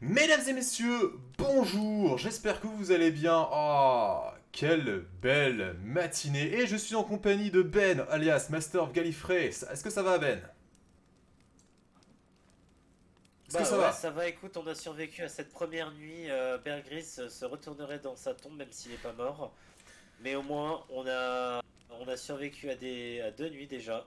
Mesdames et messieurs, bonjour, j'espère que vous allez bien. Ah, quelle belle matinée. Et je suis en compagnie de Ben, alias Master of Gallifrey. Est-ce que ça va, Ben? Est-ce que Bah ça ouais, va? ça va, écoute, on a survécu à cette première nuit. Bear Grylls se retournerait dans sa tombe même s'il n'est pas mort. Mais au moins, on a survécu à 2 nuits déjà.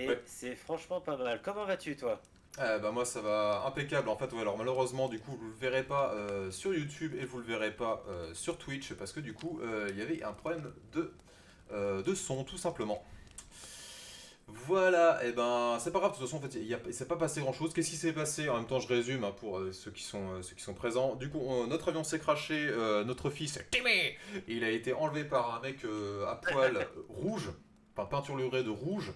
Ouais. Et c'est franchement pas mal. Comment vas-tu, toi? Bah moi ça va impeccable en fait, ouais, alors malheureusement du coup vous le verrez pas sur YouTube et vous le verrez pas sur Twitch parce que du coup il y avait un problème de son tout simplement. Voilà, et ben c'est pas grave, de toute façon en fait il s'est pas passé grand chose. Qu'est-ce qui s'est passé? En même temps je résume hein, pour ceux qui sont présents. Du coup notre avion s'est crashé, notre fils Timmy, il a été enlevé par un mec à poil rouge, enfin peinturluré de rouge.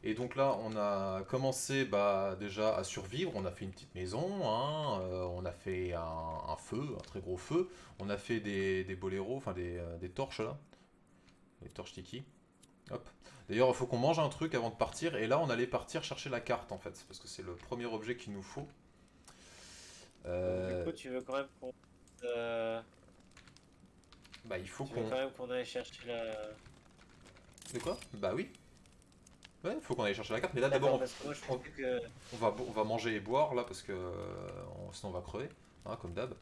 Et donc là on a commencé bah, déjà à survivre, on a fait une petite maison, hein, on a fait un feu, un très gros feu, on a fait des boléros, enfin des torches là, des torches tiki. Hop. D'ailleurs, il faut qu'on mange un truc avant de partir. Et là, on allait partir chercher la carte en fait. Parce que c'est le premier objet qu'il nous faut. Donc du Euh, coup, euh, bah, il faut tu veux qu'on. quand même qu'on aille chercher la... De quoi? Bah oui. Ouais, il faut qu'on aille chercher la carte. Mais là, D'accord, d'abord, parce que moi je on, pensais que... on va manger et boire là. Parce que sinon, on va crever. Hein, comme d'hab.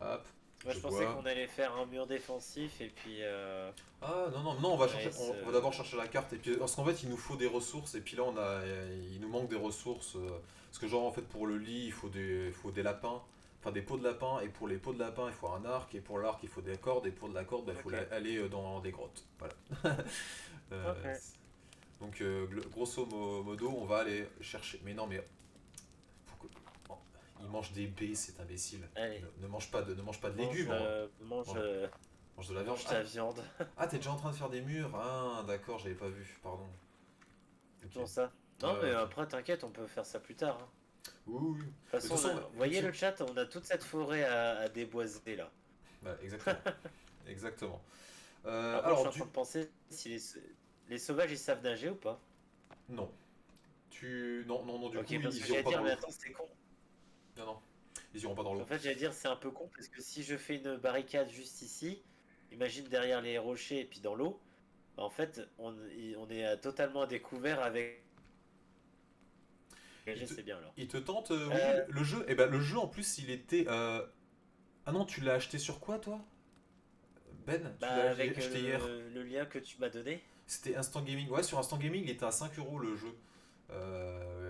Hop. Moi Je je pensais bois. qu'on allait faire un mur défensif et puis Ah non, non, non, on allait on va d'abord chercher la carte. Et puis, parce qu'en fait, il nous faut des ressources. Et puis là, il nous manque des ressources. Parce que, genre, en fait, pour le lit, il faut des lapins. Enfin, des pots de lapin. Et pour les pots de lapin, il faut un arc. Et pour l'arc, il faut des cordes. Et pour de la corde, bah, il faut Ok, aller dans des grottes. Voilà. ok. Donc, grosso modo, on va aller chercher. Mais non, mais. faut que- oh, il mange des baies, cet imbécile. Allez, Ne mange pas de mange, légumes. Hein. mange, Mange, mange de la viande. mange Ah, ta viande. ah, t'es déjà en train de faire des murs? Ah, d'accord, j'avais pas vu, pardon. Ok. Comment ça? Ouais, Non, mais ok. après, t'inquiète, on peut faire ça plus tard, hein. Oui, oui, oui. De toute Mais de façon, toute façon, vous voyez effectivement. le chat, on a toute cette forêt à déboiser là. Bah, exactement. Exactement. Après, je Alors, suis en train de penser si les sauvages ils savent nager ou pas. non. Non, non, non, du coup, Ok, parce que ils iront j'allais pas dans dire, mais l'eau. attends, c'est con. Non, non. Ils iront pas dans En l'eau. fait, j'allais dire, c'est un peu con parce que si je fais une barricade juste ici, imagine derrière les rochers et puis dans l'eau, bah, en fait, on est totalement à découvert avec. Il te, C'est bien là. il te tente, oui, Euh, le jeu. Et bah, le jeu, en plus, il était. Ah non, tu l'as acheté sur quoi, toi? Ben, tu l'as Bah, avec acheté hier. le lien que tu m'as donné. C'était Instant Gaming. Ouais, sur Instant Gaming, il était à 5 € le jeu.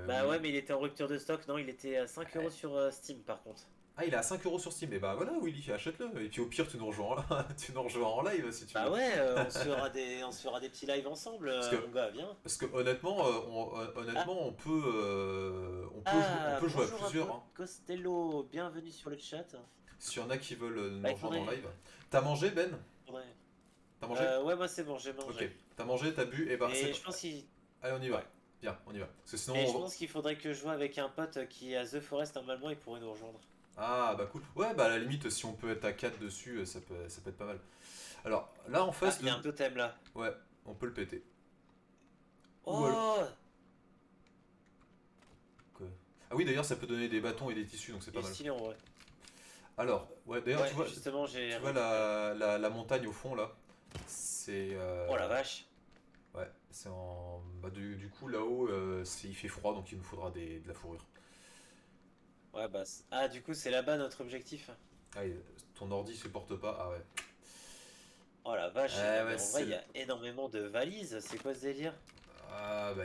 Bah Mais ouais, mais il était en rupture de stock. Non, il était à 5 € sur Steam par contre. ah, il est à 5 € sur Steam. Et bah voilà, Willy, achète-le. Et puis au pire, tu nous rejoins tu nous rejoins en live si tu Bah veux. ouais, on se fera des petits lives ensemble, Parce que, mon gars, viens. parce que honnêtement, Ah, honnêtement, on peut jouer à bonjour à plusieurs. Hein. Costello, bienvenue sur le chat. S'il y en a qui veulent Bah nous il rejoindre en faudrait, live. T'as mangé, Ben? faudrait- T'as mangé? Ouais, moi c'est bon, j'ai Ok. mangé. T'as mangé, t'as bu, et bah c'est Mais pas. je pense qu'il, Allez, on y va. ouais. Viens, on y va. Parce que sinon, Mais je pense qu'il faudrait que je joue avec un pote qui est à The Forest, normalement il pourrait nous rejoindre. Ah, bah cool. Ouais, bah à la limite, si on peut être à 4 dessus, ça peut être pas mal. Alors, là, en Ah, face il y a de. un totem là. Ouais, on peut le péter. Ou alors. Oh! Quoi. Ah oui, d'ailleurs, ça peut donner des bâtons et des tissus, donc c'est Il pas est mal. stylé en vrai. Alors, ouais, d'ailleurs, Ouais, justement j'ai tu vois récupéré. la montagne au fond là. C'est Oh la vache. ouais, c'est en bah, du coup là-haut, il fait froid, donc il nous faudra de la fourrure. Ouais bah... Ah du coup c'est là-bas notre objectif. Ah, ton ordi supporte pas. Ah ouais. Oh la vache, non mais Ouais, en vrai il y a énormément de valises, c'est quoi ce délire? ah bah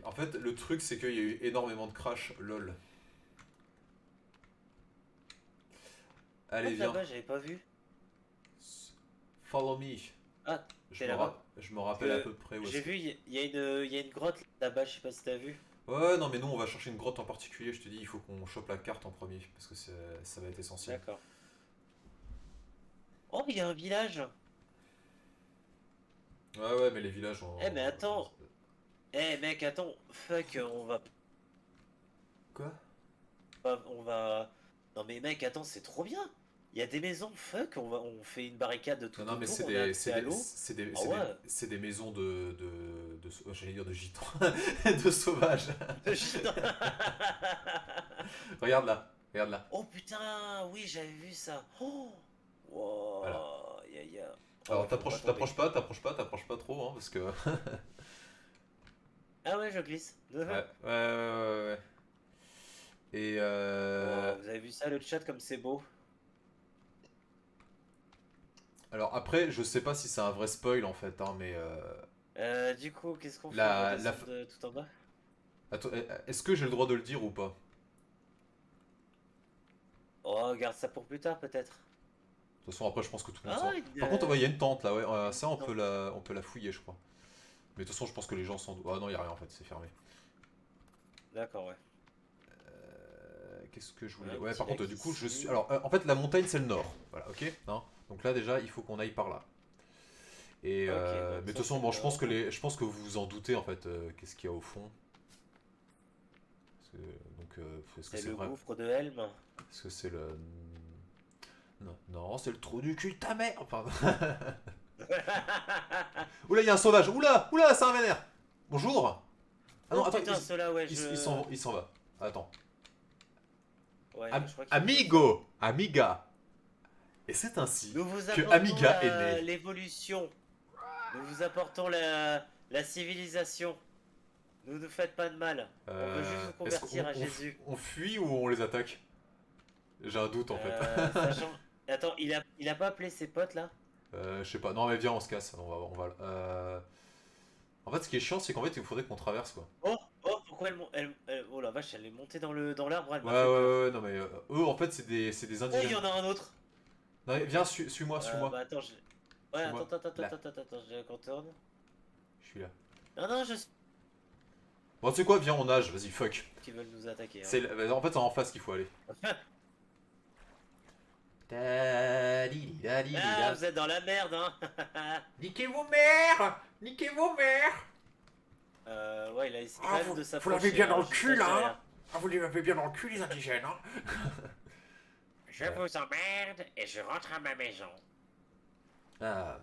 en fait, le truc c'est qu'il y a eu énormément de crash, lol. Allez, Hop viens. là-bas, j'avais pas vu. Follow me. Ah, t'es là-bas. Je me Parce rappelle à que peu près où est-ce j'ai que. vu, il y a une grotte là-bas, je sais pas si t'as vu. Ouais, non, mais nous on va chercher une grotte en particulier, je te dis, il faut qu'on chope la carte en premier, parce que ça va être essentiel. D'accord. Oh, il y a un village. Ouais, ouais, mais les villages Eh mais attends. Eh mec, attends. Fuck, on va Quoi? pas... On va... Non mais mec, attends, c'est trop bien. Il y a des maisons, fuck, on fait une barricade tout Non, mais autour, on a accès à l'eau. Ah ouais. c'est des maisons j'allais dire de gitans, de sauvages. Le gitan. Regarde là, regarde là. Oh putain, oui, j'avais vu ça. Oh, Voilà. wow, Oh, Alors il faut pas tomber. t'approches pas trop, hein, parce que. Ah ouais, je glisse. Ouais. Et Wow, vous avez vu ça, le chat, comme c'est beau. alors après, je sais pas si c'est un vrai spoil en fait, hein, mais Du coup, qu'est-ce qu'on fait? On la, la... redescend de tout en bas? Attends, est-ce que j'ai le droit de le dire ou pas? Oh, garde ça pour plus tard, peut-être. De toute façon, après, je pense que tout le monde Ah, sort. Par contre, ouais, il y a une tente là, ouais. Ça, non. on peut la fouiller, je crois. Mais de toute façon, je pense que les gens sont. Ah non, il y a rien en fait, c'est fermé. D'accord, ouais. Qu'est-ce que je voulais. Un Ouais, petit par contre, lac du coup, je suis. ici. Alors, en fait, la montagne, c'est le nord. Voilà, ok? Non. Donc là, déjà, il faut qu'on aille par là. Et Ok, donc mais de ça toute façon, c'est bon, le nord. je pense que vous vous en doutez en fait. Qu'est-ce qu'il y a au fond? Donc, est-ce que C'est c'est le vrai? gouffre de Helm. Est-ce que c'est le. Non, non, c'est le trou du cul de ta mère! Enfin. Oula, il y a un sauvage! Oula, c'est un vénère! Bonjour! Ah non, Oh attends, putain, ceux-là, ouais, il s'en va. Attends. Ouais, je crois qu'il faut ça. Amigo! Amiga! Et c'est ainsi Nous vous que apportons Amiga est né. l'évolution. Nous vous apportons la civilisation. Ne nous faites pas de mal. On veut juste vous Est-ce convertir à Jésus. on fuit ou on les attaque? J'ai un doute en fait. Sachant... Attends, il a pas appelé ses potes là? Je sais pas. Non, mais viens, on se casse. En fait, ce qui est chiant, c'est qu'en fait, il faudrait qu'on traverse quoi. Oh, pourquoi oh la vache, elle est montée dans l'arbre, elle Ouais, m'a fait peur. non, mais eux, en fait, c'est des Oh, il y indigènes. en a un autre. Non, mais viens, suis-moi, suis-moi. Bah attends, Ouais, Suis-moi. Là, attends, je contourne. je suis là. Non, non, je sais Bon, tu sais quoi, viens, on nage, vas-y, fuck. qu'ils veulent nous attaquer. Hein. En fait, c'est en face qu'il faut aller. Ah, vous êtes dans la merde, hein. Niquez vos mères! Niquez vos mères! Ouais, il a essayé Ah, quand même de vous l'avez s'approcher. bien dans Hein, le juste cul, là, hein. derrière. Ah, vous l'avez bien dans le cul, les indigènes, hein. Je vous emmerde et je rentre à ma maison. Ah.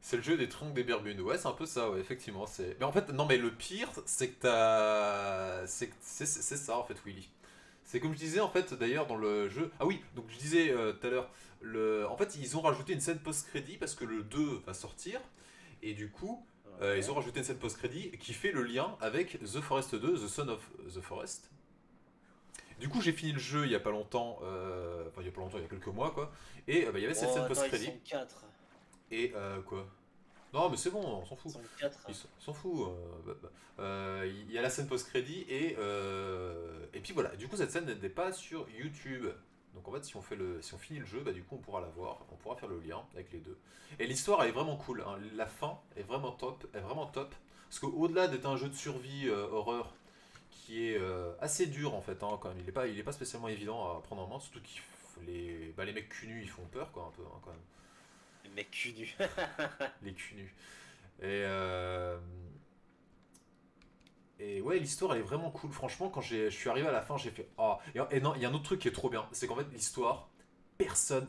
C'est le jeu des troncs des berbunes. Ouais, c'est un peu ça, ouais, effectivement. Mais en fait, non, mais le pire, c'est que t'as. C'est ça, en fait, Willy. C'est comme je disais, en fait, d'ailleurs, dans le jeu. Ah oui, donc je disais tout à l'heure, en fait, ils ont rajouté une scène post-crédit parce que le 2 va sortir. Et du coup, ils ont rajouté une scène post-crédit qui fait le lien avec The Forest 2, The Son of the Forest. Du coup, j'ai fini le jeu il y a pas longtemps, enfin il y a pas longtemps, il y a quelques mois quoi, et il y avait cette Oh, scène attends, ils post-crédit. sont 4. Et quoi? Non, mais c'est bon, on s'en Ils fout. sont 4. Ils s'en fout. Il y a la scène post-crédit et puis voilà. Du coup, cette scène n'est pas sur YouTube. Donc en fait, si on finit le jeu, bah du coup, on pourra la voir, on pourra faire le lien avec les deux. Et l'histoire elle est vraiment cool. Hein. La fin est vraiment top, Parce qu'au-delà d'être un jeu de survie horreur qui est assez dur en fait, hein, quand même. Il est pas spécialement évident à prendre en main, surtout que les mecs cul nus ils font peur quoi un peu hein, quand même. Le mec cul nu. Les cul nus. Et, et ouais, l'histoire elle est vraiment cool. Franchement, quand je suis arrivé à la fin, j'ai fait ah. Et non, il y a un autre truc qui est trop bien, c'est qu'en fait l'histoire,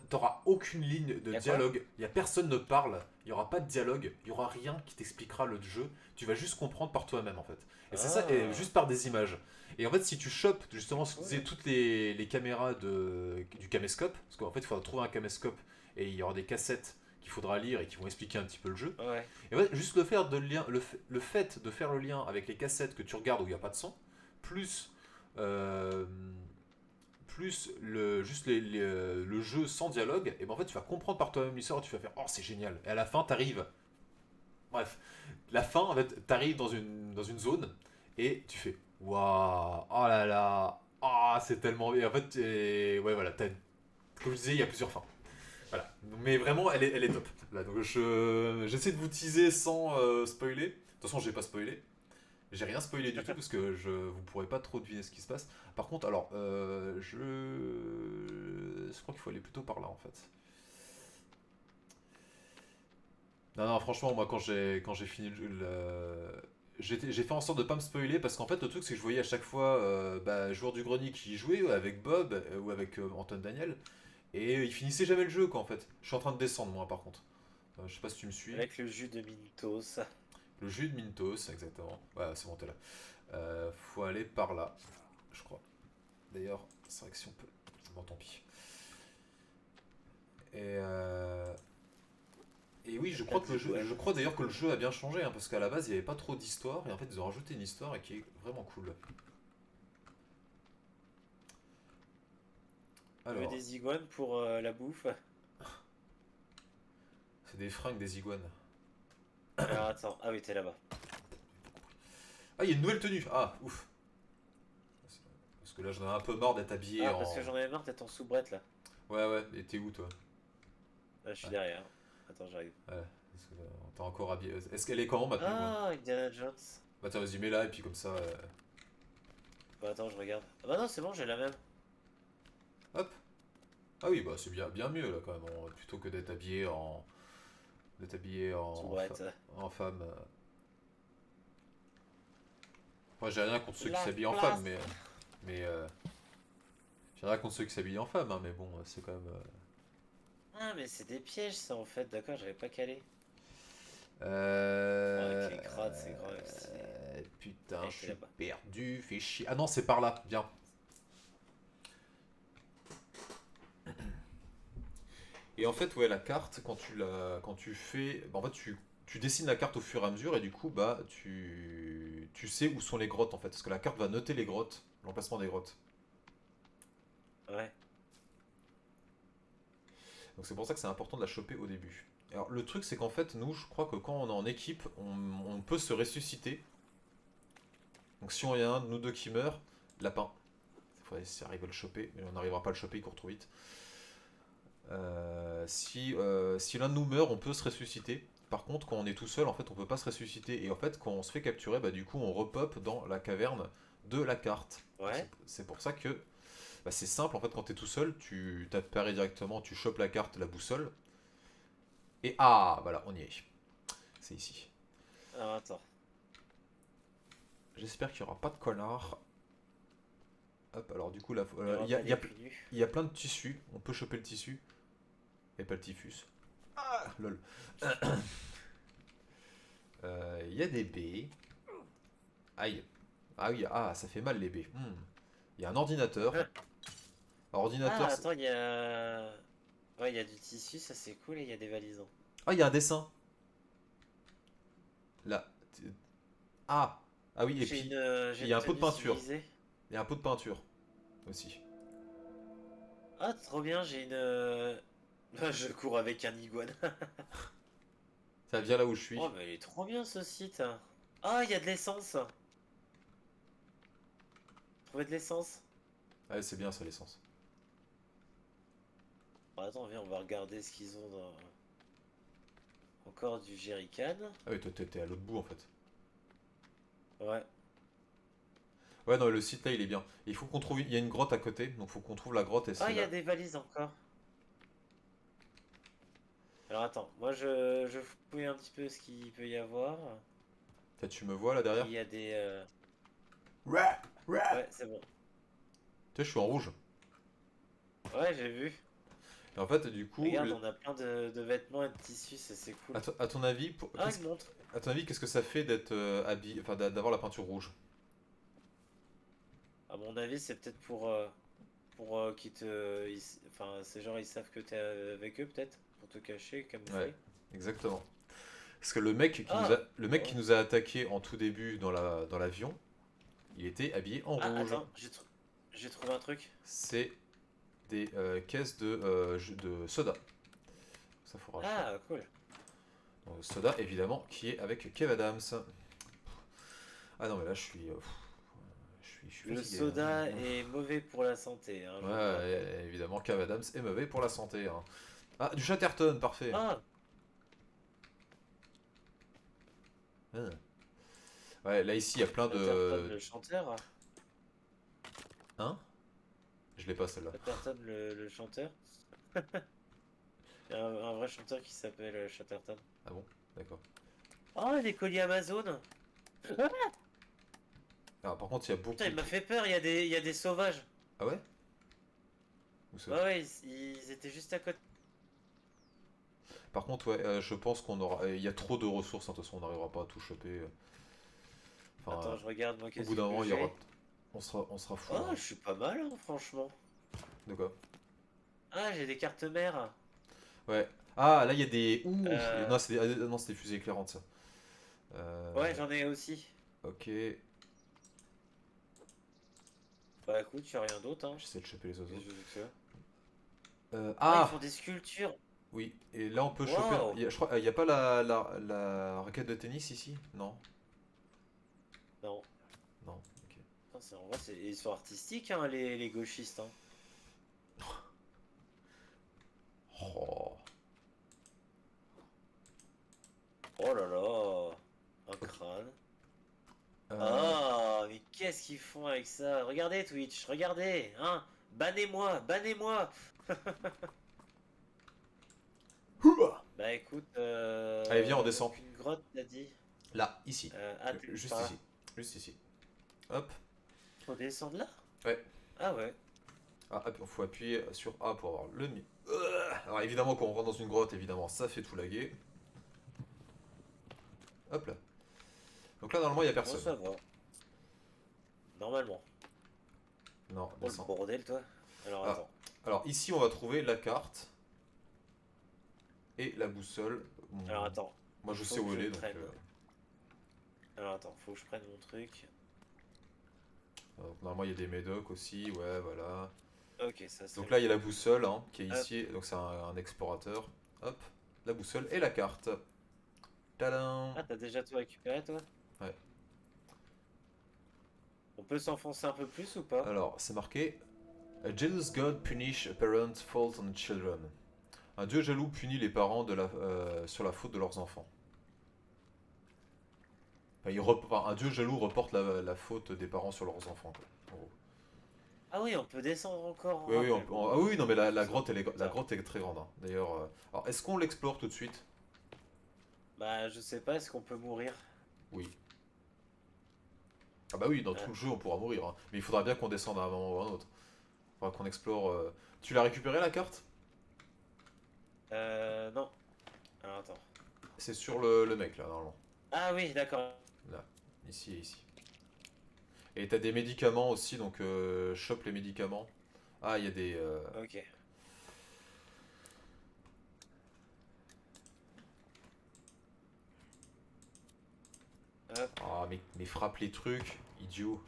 t'auras aucune ligne de Y'a quoi? dialogue. Il y a personne ne parle. Il y aura pas de dialogue. Il y aura rien qui t'expliquera le jeu. Tu vas juste comprendre par toi-même en fait. Et c'est ça, et juste par des images. Et en fait, si tu chopes justement ce que disaient toutes les caméras du caméscope, parce qu'en fait, il faudra trouver un caméscope et il y aura des cassettes qu'il faudra lire et qui vont expliquer un petit peu le jeu. Ouais. Et en fait, juste le fait de faire le lien avec les cassettes que tu regardes où il n'y a pas de son, plus euh, juste le jeu sans dialogue, et ben en fait tu vas comprendre par toi-même l'histoire et tu vas faire oh c'est génial. Et à la fin t'arrives. Bref, la fin en fait t'arrives dans une zone et tu fais waouh, oh là là, ah c'est tellement. Et en fait ouais voilà, comme je disais il y a plusieurs fins. Voilà. Mais vraiment, elle est top. Là, donc j'essaie de vous teaser sans spoiler. De toute façon, j'ai pas spoilé. J'ai rien spoilé du tout parce que vous pourrez pas trop deviner ce qui se passe. Par contre, alors, je crois qu'il faut aller plutôt par là en fait. Non, non, franchement, moi quand j'ai fini j'ai fait en sorte de pas me spoiler parce qu'en fait le truc c'est que je voyais à chaque fois joueur du grenier qui y jouait avec Bob ou avec Antoine Daniel et il finissait jamais le jeu quoi en fait. Je suis en train de descendre moi par contre. Je sais pas si tu me suis. Avec le jus de Mintos. Le jus de Mintos, exactement. Ouais, c'est bon, t'es là. Faut aller par là, je crois. D'ailleurs, c'est vrai que si on peut. Bon, tant pis. Et, euh, et oui, je crois que le jeu, je crois d'ailleurs que le jeu a bien changé, hein, parce qu'à la base il n'y avait pas trop d'histoire, et en fait ils ont rajouté une histoire et qui est vraiment cool. Tu veux Alors, des iguanes pour la bouffe? c'est des fringues des iguanes. Alors attends, ah oui, t'es là-bas. Ah, il y a une nouvelle tenue. Ah, ouf. Parce que là j'en ai un peu marre d'être habillé Ah, parce en. que j'en avais marre d'être en soubrette là. Ouais, ouais, et t'es où toi? Là, je suis Ouais, derrière. Attends, j'arrive. ouais. Parce que, t'es encore habillé. Est-ce qu'elle est comment ma pingouine? Ah, Indiana Jones. Bah tiens, vas-y, mets-la, et puis comme ça. Bah, attends, je regarde. Ah bah non, c'est bon, j'ai la même. Hop. Ah oui, bah c'est bien, bien mieux là quand même, plutôt que d'être habillé en. D'être habillé Soubrette. en femme. Moi j'ai rien contre ceux qui La s'habillent en femme, classe. mais j'ai rien contre ceux qui s'habillent en femme, hein, mais bon, c'est quand même. Ah, mais c'est des pièges ça en fait, d'accord, j'avais pas calé. Oh, avec Euh... les grades, c'est grave stylé. Putain, Allez, je t'es suis là-bas. perdu, fais chier. Ah non, c'est par là, viens. Et en fait, ouais, la carte, quand tu fais, bah, en fait, tu dessines la carte au fur et à mesure et du coup, bah, tu sais où sont les grottes en fait, parce que la carte va noter les grottes, l'emplacement des grottes. Ouais, Donc c'est pour ça que c'est important de la choper au début. Alors le truc, c'est qu'en fait, nous, je crois que quand on est en équipe, on peut se ressusciter. Donc si on y a un de nous deux qui meurt, lapin. Il faudrait essayer d'arriver à le choper, mais on n'arrivera pas à le choper, il court trop vite. Si l'un de nous meurt, on peut se ressusciter. Par contre, quand on est tout seul, en fait, on peut pas se ressusciter. Et en fait, quand on se fait capturer, bah, du coup, on repop dans la caverne de la carte. ouais. C'est pour ça que bah, c'est simple. En fait, quand t'es tout seul, tu t'apparais directement, tu chopes la carte, la boussole. Et ah, voilà, on y est. C'est ici. Alors attends. J'espère qu'il n'y aura pas de connard. Hop, alors du coup, Il y aura pas des cul nus. il y a plein de tissus. On peut choper le tissu. Et pas le typhus. Ah, lol. Il y a des baies. Aïe. Ah oui, ah, ça fait mal les baies. Il y a un ordinateur. Hein. Ah, Ordinateur. attends, il y a. Ouais, il y a du tissu, ça c'est cool, et il y a des valisons. Ah, il y a un dessin. Là. Ah. Ah oui, et puis J'ai il y a une un pot de tenue peinture. civilisée. Il y a un pot de peinture aussi. Ah, trop bien, j'ai une. Je cours avec un iguane. Ça vient là où je Oh, suis. mais il est trop bien ce site. Ah, il y a de l'essence. Trouver de l'essence. Ah, c'est bien ça l'essence. Bon, attends, viens, on va regarder ce qu'ils ont dans. Encore du jerrycan. Ah oui, toi t'es à l'autre bout en fait. Ouais. Ouais, non, le site là il est bien. Il faut qu'on trouve. Il y a une grotte à côté, donc faut qu'on trouve la grotte et Ah, c'est il y a là. des valises encore. Alors attends, moi je fouille un petit peu ce qu'il peut y avoir. Peut-être tu me vois là Il derrière. y a des. Ouais, ouais. Ouais, c'est bon. Tu sais, je suis en rouge. Ouais, j'ai vu. Et en fait, du coup, Regarde, on a plein de vêtements et de tissus, c'est cool. à ton avis, Ah, il montre. à ton avis, qu'est-ce que ça fait d'être habillé, enfin d'avoir la peinture rouge? À mon avis, c'est peut-être pour qu'ils te. Enfin, c'est genre, ils savent que t'es avec eux, peut-être. Pour te cacher, Ouais, camoufler. exactement. Parce que Ah! le mec qui Ouais. nous a attaqué en tout début dans l'avion, il était habillé en Ah, rouge. attends, j'ai trouvé un truc. C'est des caisses de soda. Ça faut racheter. Ah, cool. Donc, soda, évidemment, qui est avec Kev Adams. Ah non, mais là, je suis Le fatigué, soda hein. est mauvais pour la santé, hein, Ouais, je vous le rappelle. évidemment, Kev Adams est mauvais pour la santé, hein. Ah, du Chatterton, parfait. Ah! Ah. Ouais, là, ici, il y a plein Chatterton, de. le chanteur. Hein? Je l'ai pas, celle-là. Chatterton, le chanteur. Il y a un vrai chanteur qui s'appelle Chatterton. Ah bon? D'accord. Oh, des colis Amazon! Ah, par contre, il y a beaucoup. Putain, il m'a fait peur, il y a des sauvages. Ah ouais? Où ça? Ouais, ouais, ils étaient juste à côté. Par contre, ouais, je pense qu'on aura. Il y a trop de ressources, hein, de toute façon, on n'arrivera pas à tout choper. Enfin, Attends, je regarde moi au qu'est-ce bout d'un que moment, il y aura. j'ai. On sera full, Oh, hein. je suis pas mal, hein, franchement. De quoi? Ah, j'ai des cartes mères. Ouais. Ah, là, il y a des. Ouh! Euh, Non, non, c'est des fusées éclairantes, ça. Ouais, Euh, j'en ai aussi. Ok. Bah écoute, y a rien d'autre, hein. J'essaie de choper les oiseaux. Qu'est-ce que je veux que ça. Ah, ils Ah! font des sculptures. Oui, et là, on peut choper. Waouh. Je crois, il n'y a pas la raquette de tennis ici? Non? Non. Non, ok. Putain, en vrai, ils sont artistiques, hein, les gauchistes, hein. Oh. Oh là là. Un Ok. crâne. Euh, Ah, mais qu'est-ce qu'ils font avec ça? Regardez Twitch, regardez, hein. Bannez-moi, bannez-moi. Houah. Bah écoute, Allez, viens, on donc descend. une grotte, t'as dit. Là, ici. Ah, t'es Juste par là. ici. Juste ici. Hop. Faut descendre là? Ouais. Ah ouais. Ah, il faut appuyer sur A pour avoir le mi. Alors évidemment, quand on rentre dans une grotte, évidemment, ça fait tout laguer. Hop là. Donc là, normalement, il n'y a Bon, personne. ça va. Normalement. Non, Oh le descends. bordel, toi. Alors Ah. attends. Alors ici, on va trouver la carte et la boussole. Alors attends. Moi, je Faut sais que où je elle est, le donc... prenne. Alors attends, faut que je prenne mon truc. Donc, normalement, il y a des médocs aussi, ouais, voilà. Ok, ça serait Donc là, il y a la mieux. boussole, hein, qui est Hop. ici, donc c'est un explorateur. Hop, la boussole et la carte. Tadam! Ah, t'as déjà tout récupéré, toi? Ouais. On peut s'enfoncer un peu plus ou pas? Alors, c'est marqué A jealous God punish a parent fault on children. Un dieu jaloux punit les parents sur la faute de leurs enfants. Enfin, enfin, un dieu jaloux reporte la faute des parents sur leurs enfants, quoi, en gros. Ah oui, on peut descendre encore. Oui, oui, ah oui, non, mais la Ça, grotte, la ça. grotte est très grande, hein. D'ailleurs, alors, est-ce qu'on l'explore tout de suite? Bah, je sais pas, est-ce qu'on peut mourir? Oui. Ah bah oui, dans tout Ah. le jeu, on pourra mourir, hein. Mais il faudra bien qu'on descende à un moment ou à un autre. Il faudra qu'on explore. Tu l'as récupéré la carte? Non. Alors attends. C'est sur le mec là, normalement. Ah oui, d'accord. Là, ici et ici. Et t'as des médicaments aussi, donc chope les médicaments. Ah, il y a des. Ok. Hop. Ah, mais frappe les trucs, idiot.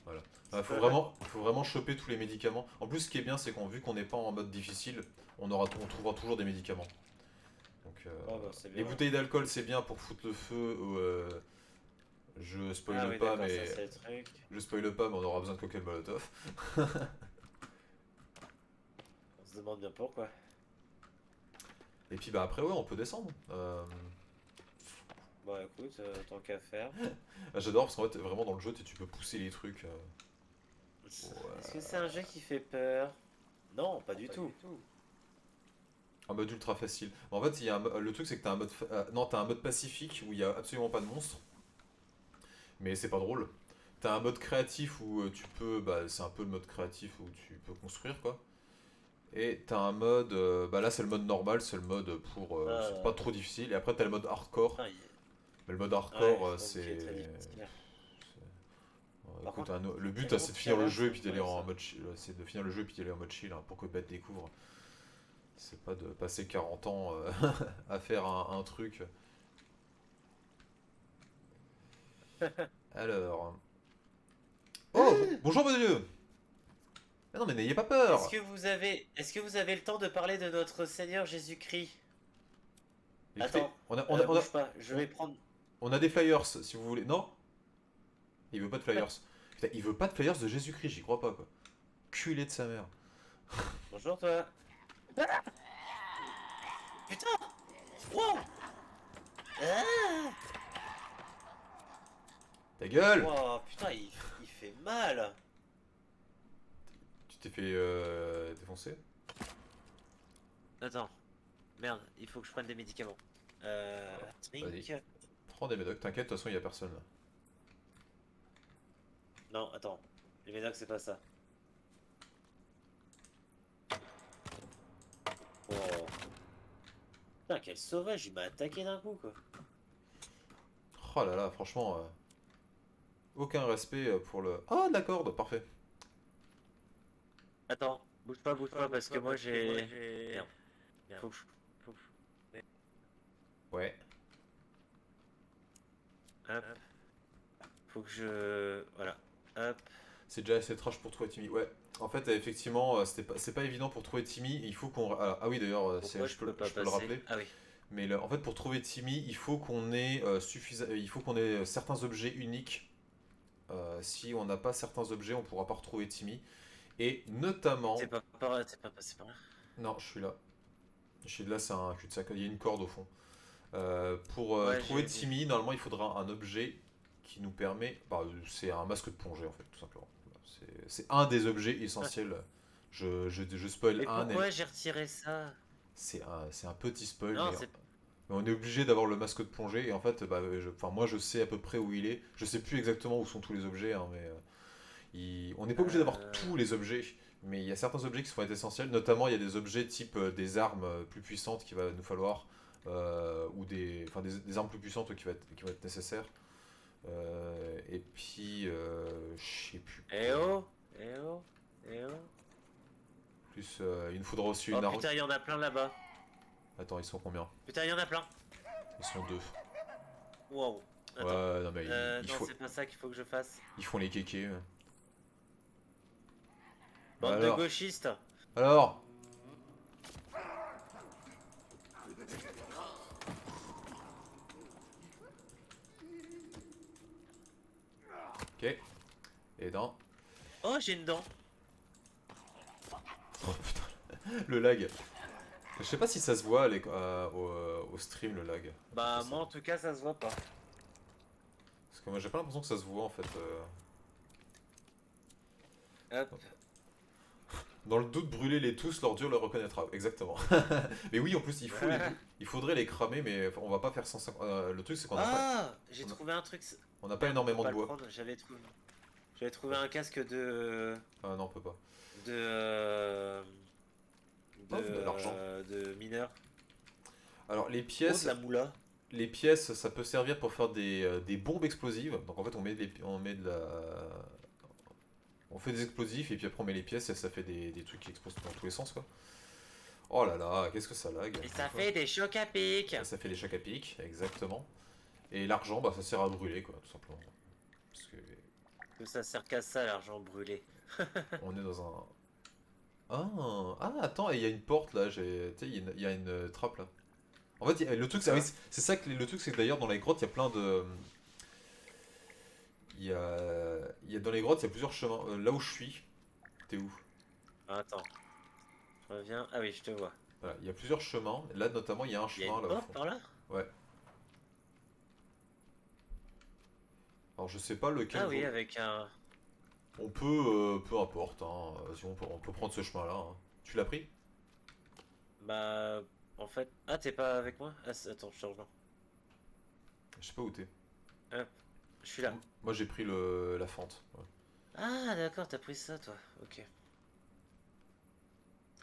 Voilà. C'est Faut pas vrai. vraiment choper tous les médicaments. En plus, ce qui est bien, c'est qu'on vu qu'on n'est pas en mode difficile, on trouvera toujours des médicaments. Donc, Oh bah, c'est les bien. bouteilles d'alcool, c'est bien pour foutre le feu. Je Ah spoile oui, pas, d'accord, ça mais c'est le truc. je spoile pas, mais on aura besoin de cocktail molotov. On se demande bien pourquoi. Et puis bah après, ouais, on peut descendre. Bon, écoute, tant qu'à faire. J'adore parce qu'en fait, vraiment dans le jeu, tu peux pousser les trucs. Est-ce que c'est un jeu qui fait peur? Non, pas du tout. Un mode ultra facile. En fait, le truc, c'est que t'as un mode, non, t'as un mode pacifique où il y a absolument pas de monstres, mais c'est pas drôle. T'as un mode créatif où tu peux, bah, c'est un peu le mode créatif où tu peux construire quoi. Et t'as un mode, bah là c'est le mode normal, c'est le mode pour, c'est pas Euh, trop difficile. Et après t'as le mode hardcore. putain, Mais le mode ouais, hardcore, donc qui est très difficile. Par écoute, contre, le but tellement c'est de de finir le cadavres, jeu et ça puis me d'aller paraît en ça. mode chill, c'est de finir le jeu et puis d'aller en mode chill, hein, pour que Beth découvre. C'est pas de passer 40 ans à faire un truc. Alors. Oh, bonjour monsieur. Ah non mais n'ayez pas peur. Est-ce que vous avez le temps de parler de notre Seigneur Jésus-Christ? Écoutez, Attends, bouge pas, je on- vais prendre. on a des flyers si vous voulez. Non? Il veut pas de flyers. Putain, il veut pas de flyers de Jésus-Christ, j'y crois pas quoi. Culé de sa mère. Bonjour toi. Ah, putain! Wow! Ah! Ta gueule. Wow, putain, il fait mal! Tu t'es fait défoncer? Attends, merde, il faut que je prenne des médicaments. Vas-y. Drink. Prends des médocs, t'inquiète, de toute façon il y a personne là. Non, attends. Les médocs, c'est pas ça. Oh. Putain, quel sauvage, il m'a attaqué d'un coup, quoi. Oh là là, franchement, aucun respect pour le... Ah, de la corde, parfait. Attends, bouge pas, parce que moi j'ai... Merde. Faut que je... Ouais. Hop. Faut que je... Voilà. Hop. C'est déjà assez trash pour trouver Timmy. Ouais. En fait, effectivement, c'est pas évident pour trouver Timmy. Il faut qu'on... Ah oui, d'ailleurs, Pourquoi je peux, pas je peux le passer? rappeler. Ah oui. Mais en fait, pour trouver Timmy, il faut qu'on ait, il faut qu'on ait certains objets uniques. Si on n'a pas certains objets, on pourra pas retrouver Timmy. Et notamment... T'es pas passé par là? Non, je suis là. Je suis là, c'est un cul-de-sac. Il y a une corde au fond. Pour Ouais, trouver j'ai vu. Timmy, normalement, il faudra un objet qui nous permet... Bah, c'est un masque de plongée, en fait, tout simplement. C'est un des objets Ah. essentiels. Je spoil Mais un... pourquoi j'ai retiré ça? C'est un petit spoil, Non, mais c'est... on est obligé d'avoir le masque de plongée. Et en fait, bah, enfin, moi, je sais à peu près où il est. Je sais plus exactement où sont tous les objets, hein, mais on n'est pas obligé d'avoir tous les objets. Mais il y a certains objets qui vont être essentiels. Notamment, il y a des objets type des armes plus puissantes qu'il va nous falloir. Ou enfin, des armes plus puissantes qui vont être nécessaires. Et puis, je sais plus Eh quoi. oh! Eh oh! Eh oh! Plus, il nous faudra aussi Oh une arme. putain, il y en a plein là-bas. Attends, ils sont combien? Putain, il y en a plein. Ils sont deux. Wow. Attends. Ouais, non, mais Non, c'est pas ça qu'il faut que je fasse. ils font les kékés. Bande de Alors, gauchistes. alors, ok. Et dans. Oh, j'ai une dent. Oh putain, le lag. Je sais pas si ça se voit au stream le lag. Bah, Ça- moi en tout cas, ça se voit pas. Parce que moi j'ai pas l'impression que ça se voit en fait. Hop. Dans le doute, brûler les tous, l'ordure le reconnaîtra. Exactement. Mais oui, en plus, il faudrait les cramer, mais on va pas faire 150. Le truc, c'est qu'on n'a pas, Ah, j'ai on a- trouvé un truc. on n'a pas Merde, on peut énormément pas de le bois. prendre. J'avais trouvé un casque de. Ah non, on peut pas. De. Oh, de l'argent. De mineur. Alors, Oh, de la moula. les pièces, ça peut servir pour faire des bombes explosives. Donc en fait, on met de la. On fait des explosifs et puis après on met les pièces et ça fait des trucs qui explosent dans tous les sens quoi. Oh là là, qu'est-ce que ça lag. Et ça fait des chocs à pic. Ça fait des chocs à pic, exactement. Et l'argent, bah ça sert à brûler quoi, tout simplement. Parce que Que ça sert qu'à ça, l'argent brûlé. on est dans un. Attends, il y a une porte là, tu sais, il y a une trappe là. En fait, le truc, oui, c'est ça que le truc, c'est que d'ailleurs dans les grottes, il y a plein de. Dans les grottes, il y a plusieurs chemins. Là où je suis, t'es où? Ah, attends. Je reviens. Ah oui, je te vois. Voilà, il y a plusieurs chemins. Là, notamment, il y a un Il y a chemin une là au porte fond. par là? Ouais. Alors, je sais pas lequel. Ah oui, avec un. On peut, peu importe. Hein. Vas-y, on peut prendre ce chemin-là. Hein. Tu l'as pris? Bah. En fait. Ah, t'es pas avec moi? Ah, attends, je te rejoins. Je sais pas où t'es. Hop, je suis là. Moi, j'ai pris la fente. Ouais. Ah, d'accord, t'as pris ça, toi. Ok.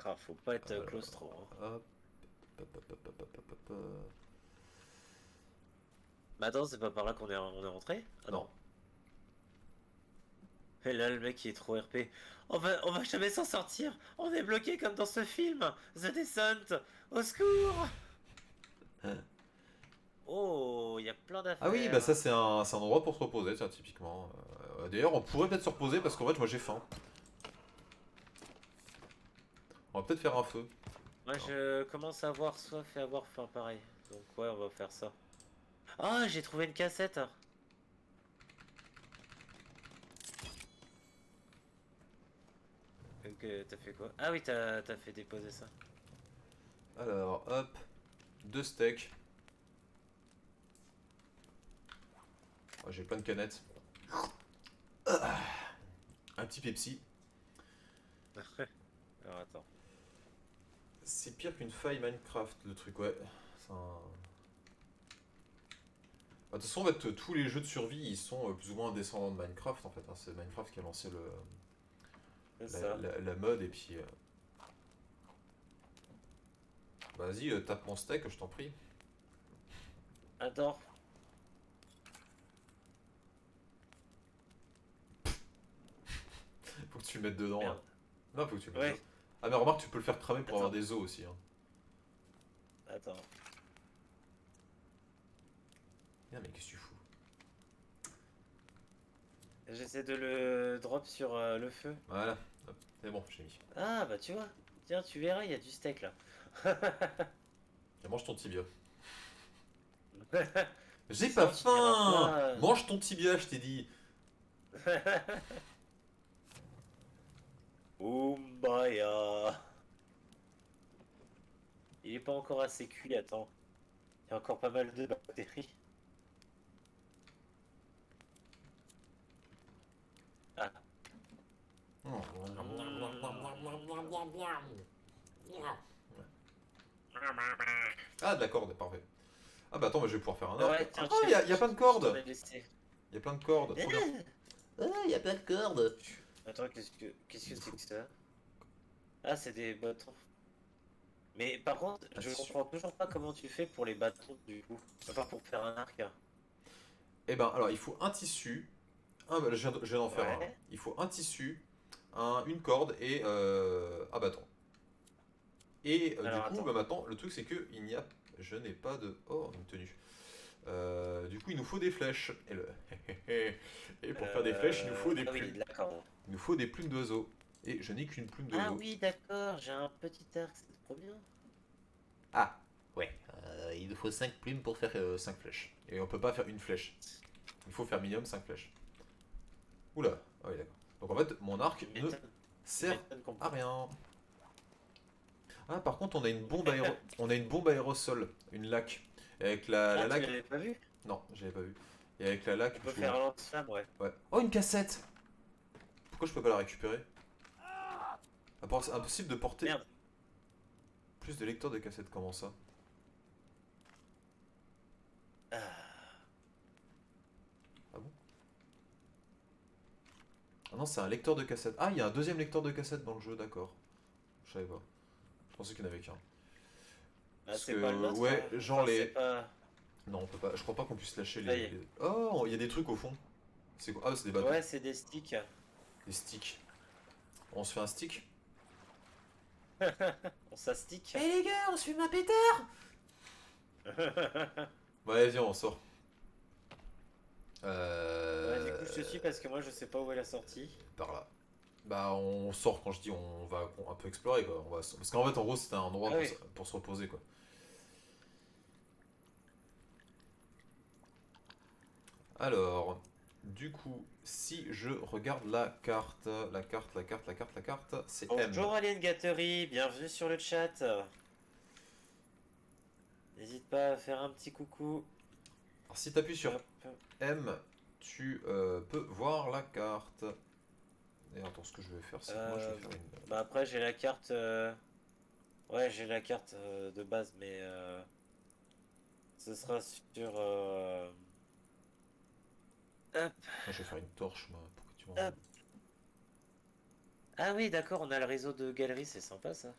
Ah, faut pas être claustro. Hein. Hop. Hop, hop, hop, hop, hop, hop, hop. Bah attends, c'est pas par là on est rentré? Ah non. Non. Et là, le mec, il est trop RP. On va jamais s'en sortir. On est bloqué comme dans ce film. The Descent. Au secours. Oh, il y a plein d'affaires. Ah oui, bah ça, c'est un endroit pour se reposer, tiens, typiquement. D'ailleurs, on pourrait peut-être se reposer parce qu'en fait, moi, j'ai faim. On va peut-être faire un feu. Moi, je commence à avoir soif et avoir faim, pareil. Donc, ouais, on va faire ça. Ah, j'ai trouvé une cassette. Donc, t'as fait quoi? Ah oui, t'as fait déposer ça. Alors, hop. 2 steaks. Oh, j'ai plein de canettes. Un petit Pepsi. Alors, attends. C'est pire qu'une faille Minecraft, le truc, ouais. C'est un... toute façon, en fait, tous les jeux de survie, ils sont plus ou moins descendants de Minecraft, en fait. Hein. C'est Minecraft qui a lancé C'est ça. la mode, et puis... Vas-y, tape mon steak, je t'en prie. Attends. Faut que tu le mettes dedans. Là. Merde. Non, faut que tu le mettes Ouais. dedans. Ah, mais remarque, tu peux le faire cramer pour avoir Attends. des os aussi. Hein. Attends. Non, mais qu'est-ce que tu fous? J'essaie de le drop sur le feu. Voilà. Hop. C'est bon, j'ai mis. Ah bah tu vois. Tiens, tu verras, il y a du steak là. Et mange ton tibia. J'ai Sinon, pas tu diras faim. pas, Mange ton tibia, je t'ai dit. Umbaya. Il est pas encore assez cuit, attends. Il y a encore pas mal de bactéries. Ah. Ah, de la corde, parfait. Ah bah attends, mais je vais pouvoir faire un Ah arc. ouais, tiens, Ah, il y a plein de je cordes. t'en ai laissé. Il y a plein de cordes. Trop bien. Ah, il y a plein de cordes. Attends, qu'est-ce que c'est que ça? Ah, c'est des bâtons. Mais par contre, Ah, je c'est comprends toujours pas comment tu fais pour les bâtons du coup. Enfin, pour faire un arc. Eh ben, alors, il faut un tissu. Bah, je viens d'en faire un. Ouais. Il faut un tissu, une corde et un bâton. Et du Alors coup, attends. bah, maintenant, le truc c'est que il n'y a, je n'ai pas de, oh, une tenue. Du coup, il nous faut des flèches. Et pour faire des flèches, il nous faut des Ah oui, plumes. d'accord. Il nous faut des plumes d'oiseaux. Et je n'ai qu'une plume Ah d'oiseau. oui, d'accord, j'ai un petit arc, c'est trop bien. Ah, ouais. Il nous faut 5 plumes pour faire 5 flèches. Et on peut pas faire une flèche. Il faut faire minimum 5 flèches. Oula, ah oui, d'accord. Donc en fait, mon arc Tu ne m'étonnes. Tu sert m'étonnes qu'on à peut- rien. Ah, par contre, on a une bombe, on a une bombe aérosol, une laque. Et avec la Ah, tu laque. l'avais pas vu? Non, j'avais pas vu. Et avec la laque, On peut je faire vous- un lance-flamme, ouais. Ouais. Oh, une cassette! Pourquoi je peux pas la récupérer? Impossible de porter Merde. plus de lecteurs de cassettes, comment ça? Ah, Ah bon? Ah non, c'est un lecteur de cassette. Ah, il y a un deuxième lecteur de cassette dans le jeu, d'accord. Je savais pas. Je pensais qu'il n'y en avait qu'un. bah, Parce c'est que, pas le nôtre. ouais, Hein. genre Enfin, les. c'est pas. Non, on peut pas. Je crois pas qu'on puisse lâcher Ça y est. Oh, il y a des trucs au fond. C'est quoi? Ah, c'est des bâtons. Ouais, c'est des sticks. Des sticks. On se fait un stick? On s'astique. Eh les gars, on se fume un pétard! Ouais, viens, on sort. Ouais, du coup, je te suis parce que moi, je sais pas où est la sortie. Par là. Bah, on sort quand je dis on va un peu explorer, quoi. Parce qu'en fait, en gros, c'était un endroit Ah oui. pour se reposer, quoi. Alors, du coup, si je regarde la carte, c'est M. Bonjour Alien Gattery, bienvenue sur le chat. N'hésite pas à faire un petit coucou. Alors, si tu appuies sur Hop. M, tu peux voir la carte. Et attends, ce que je vais faire, c'est que moi, je vais faire une... Bah après j'ai la carte. Ouais, j'ai la carte de base, mais ce sera sur. Hop. Moi, je vais faire une torche, moi, pour que tu vois. Hop. Ah oui, d'accord, on a le réseau de galeries, c'est sympa ça.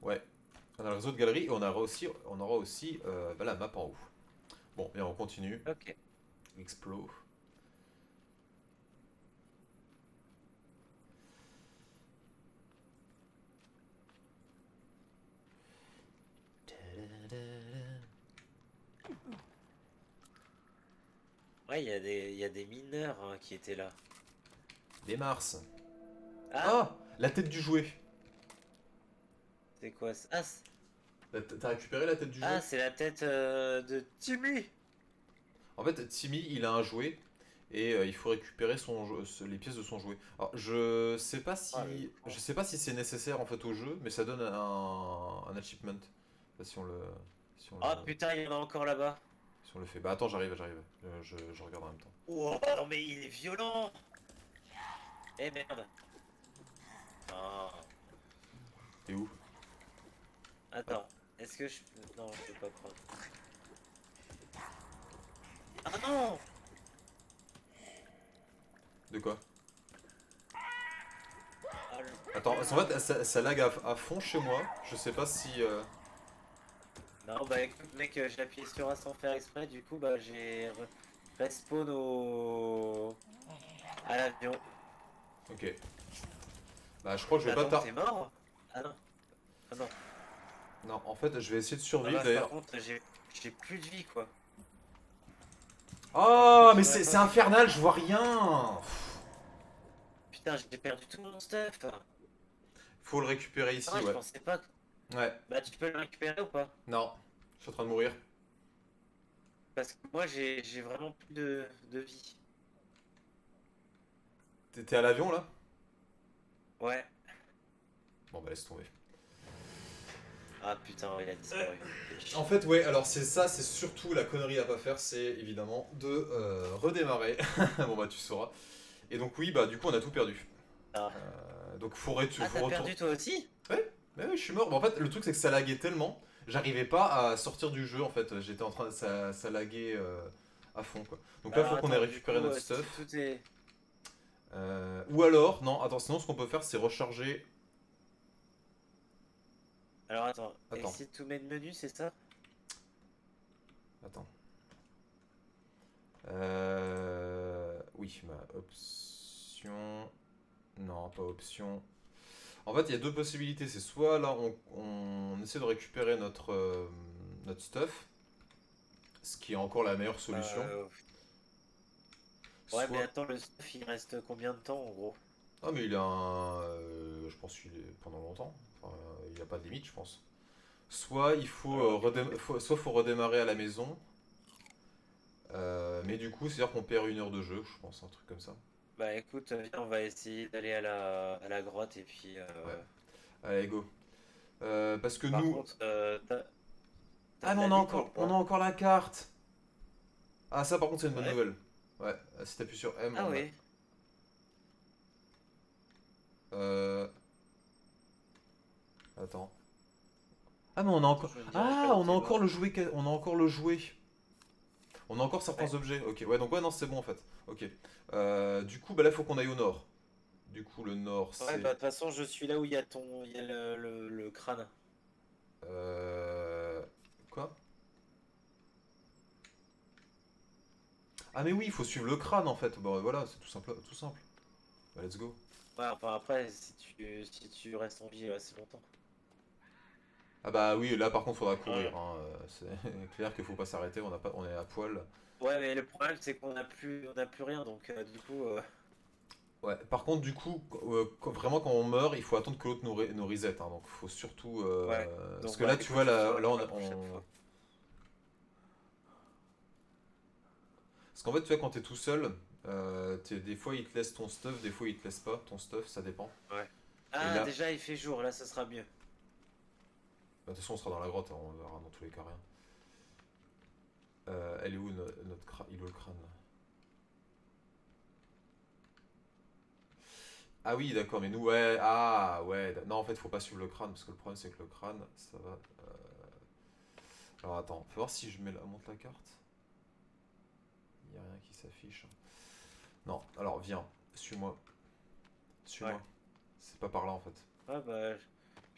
Ouais. On a le réseau de galeries et on aura aussi bah, la map en haut. Bon, et on continue. Ok. Explore. Ouais, il y a des mineurs hein, qui étaient là. Des Mars. Ah, Ah, la tête du jouet. c'est quoi ça? Ah, T'as récupéré la tête du jouet? c'est la tête de Timmy. En fait, Timmy, il a un jouet et il faut récupérer les pièces de son jouet. Alors, Ah, le con. je sais pas si c'est nécessaire en fait au jeu, mais ça donne un achievement. Là, si on Ah le, putain, il y en a encore là-bas. si on le fait. Bah attends, j'arrive. Je regarde en même temps. Wow, non mais il est violent. Eh merde. Ah. T'es où? Attends, est-ce que je peux... Non, je peux pas prendre. Ah non! De quoi? Ah, Attends, en fait, ça lag à fond chez moi. Je sais pas si. non, bah écoute, mec, j'ai appuyé sur A sans faire exprès, du coup, bah j'ai respawn au... à l'avion. Ok. Bah, je crois que je vais pas Attends, tard. t'es mort? Ah non, ah non. Non, en fait, je vais essayer de La survivre vache, par d'ailleurs. contre, j'ai plus de vie, quoi. Alors, je Oh, mais continuerai c'est pas. infernal, je vois rien. Putain, j'ai perdu tout mon stuff. Faut le récupérer ici, Ah, je ouais. pensais pas. Ouais, Bah, tu peux le récupérer ou pas? non. Je suis en train de mourir. Parce que moi, j'ai vraiment plus de vie. T'es à l'avion là? Ouais. Bon, bah, laisse tomber. Ah putain, il a disparu. Fais En chier. fait, ouais, alors c'est ça, c'est surtout la connerie à pas faire, c'est évidemment de redémarrer. Bon, bah, tu sauras. Et donc, oui, bah, du coup, on a tout perdu. Ah, Donc, ah faut t'as retourner. perdu toi aussi? Ouais, mais oui, je suis mort. Bon, en fait, le truc, c'est que ça laguait tellement, j'arrivais pas à sortir du jeu, en fait. J'étais en train de. Ça laguait à fond, quoi. Donc là, Alors faut qu'on ait attends, du récupéré coup, notre si stuff. tout est... Ou alors, non, attends, sinon, ce qu'on peut faire, c'est recharger. Alors attends, Attends, essayer de tout mettre menu, c'est ça? attends. Oui, ma option. Non, pas option. En fait, il y a deux possibilités. C'est soit là, on essaie de récupérer notre stuff, ce qui est encore la meilleure solution. Euh... Ouais, mais Soit. attends, le stuff, il reste combien de temps en gros? Ah, mais il a un. Je pense qu'il est pendant longtemps. Enfin, il n'a pas de limite, je pense. Soit il faut, Alors, soit faut redémarrer à la maison. Mais du coup, c'est-à-dire qu'on perd 1 heure de jeu, je pense, un truc comme ça. bah écoute, viens, on va essayer d'aller à la grotte et puis... Ouais. Allez, go. Parce que Par nous. contre, t'as Ah, de mais la vie toi ou on a pas? encore la carte. Ah, ça, par contre, c'est une bonne Ouais. nouvelle. Ouais, si t'appuies sur M, Ah on a. oui. Euh... Attends. Ah, mais on a Attends, encore. je me dirai Ah, là où on a t'es encore mort. le jouet. On a encore le jouet. On a encore certains Ouais. objets. Ok, ouais, donc ouais, non, c'est bon en fait. Ok. Du coup, bah là, il faut qu'on aille au nord. Du coup, le nord, Ouais, bah de c'est. toute façon, je suis là où il y a ton... Il y a le crâne. Euh... Quoi? Ah, mais oui, il faut suivre le crâne en fait. Bon, voilà, c'est tout simple. Tout simple. Bah, let's go. Ouais, enfin après, si tu restes en vie assez longtemps. Ah, bah oui, là par contre, faudra courir. Ouais. Hein. C'est clair qu'il faut pas s'arrêter. On a pas... on est à poil. Ouais, mais le problème, c'est qu'on a plus rien, donc du coup... Ouais, par contre, du coup, vraiment quand on meurt, il faut attendre que l'autre nous reset. Hein, donc, faut surtout. Ouais. Parce Donc que bah là, tu écoute, vois, je te là, dirai là pour la prochaine fois. Parce qu'en fait, tu vois, quand t'es tout seul, des fois il te laisse ton stuff, des fois il te laisse pas ton stuff, ça dépend. Ouais. Et Ah, là, déjà, il fait jour, là, ça sera mieux. bah, de toute façon, on sera dans la grotte, hein, on verra dans tous les cas rien. Elle est où notre crâne? Il est où le crâne là? Ah oui, d'accord, mais nous, ouais, ah ouais, non, en fait, faut pas suivre le crâne, parce que le problème c'est que le crâne, ça va. Alors attends, faut voir si je monte la carte. Il y a rien qui s'affiche. Non, alors viens, suis-moi, Ouais. suis-moi. C'est pas par là en fait. Ouais, bah,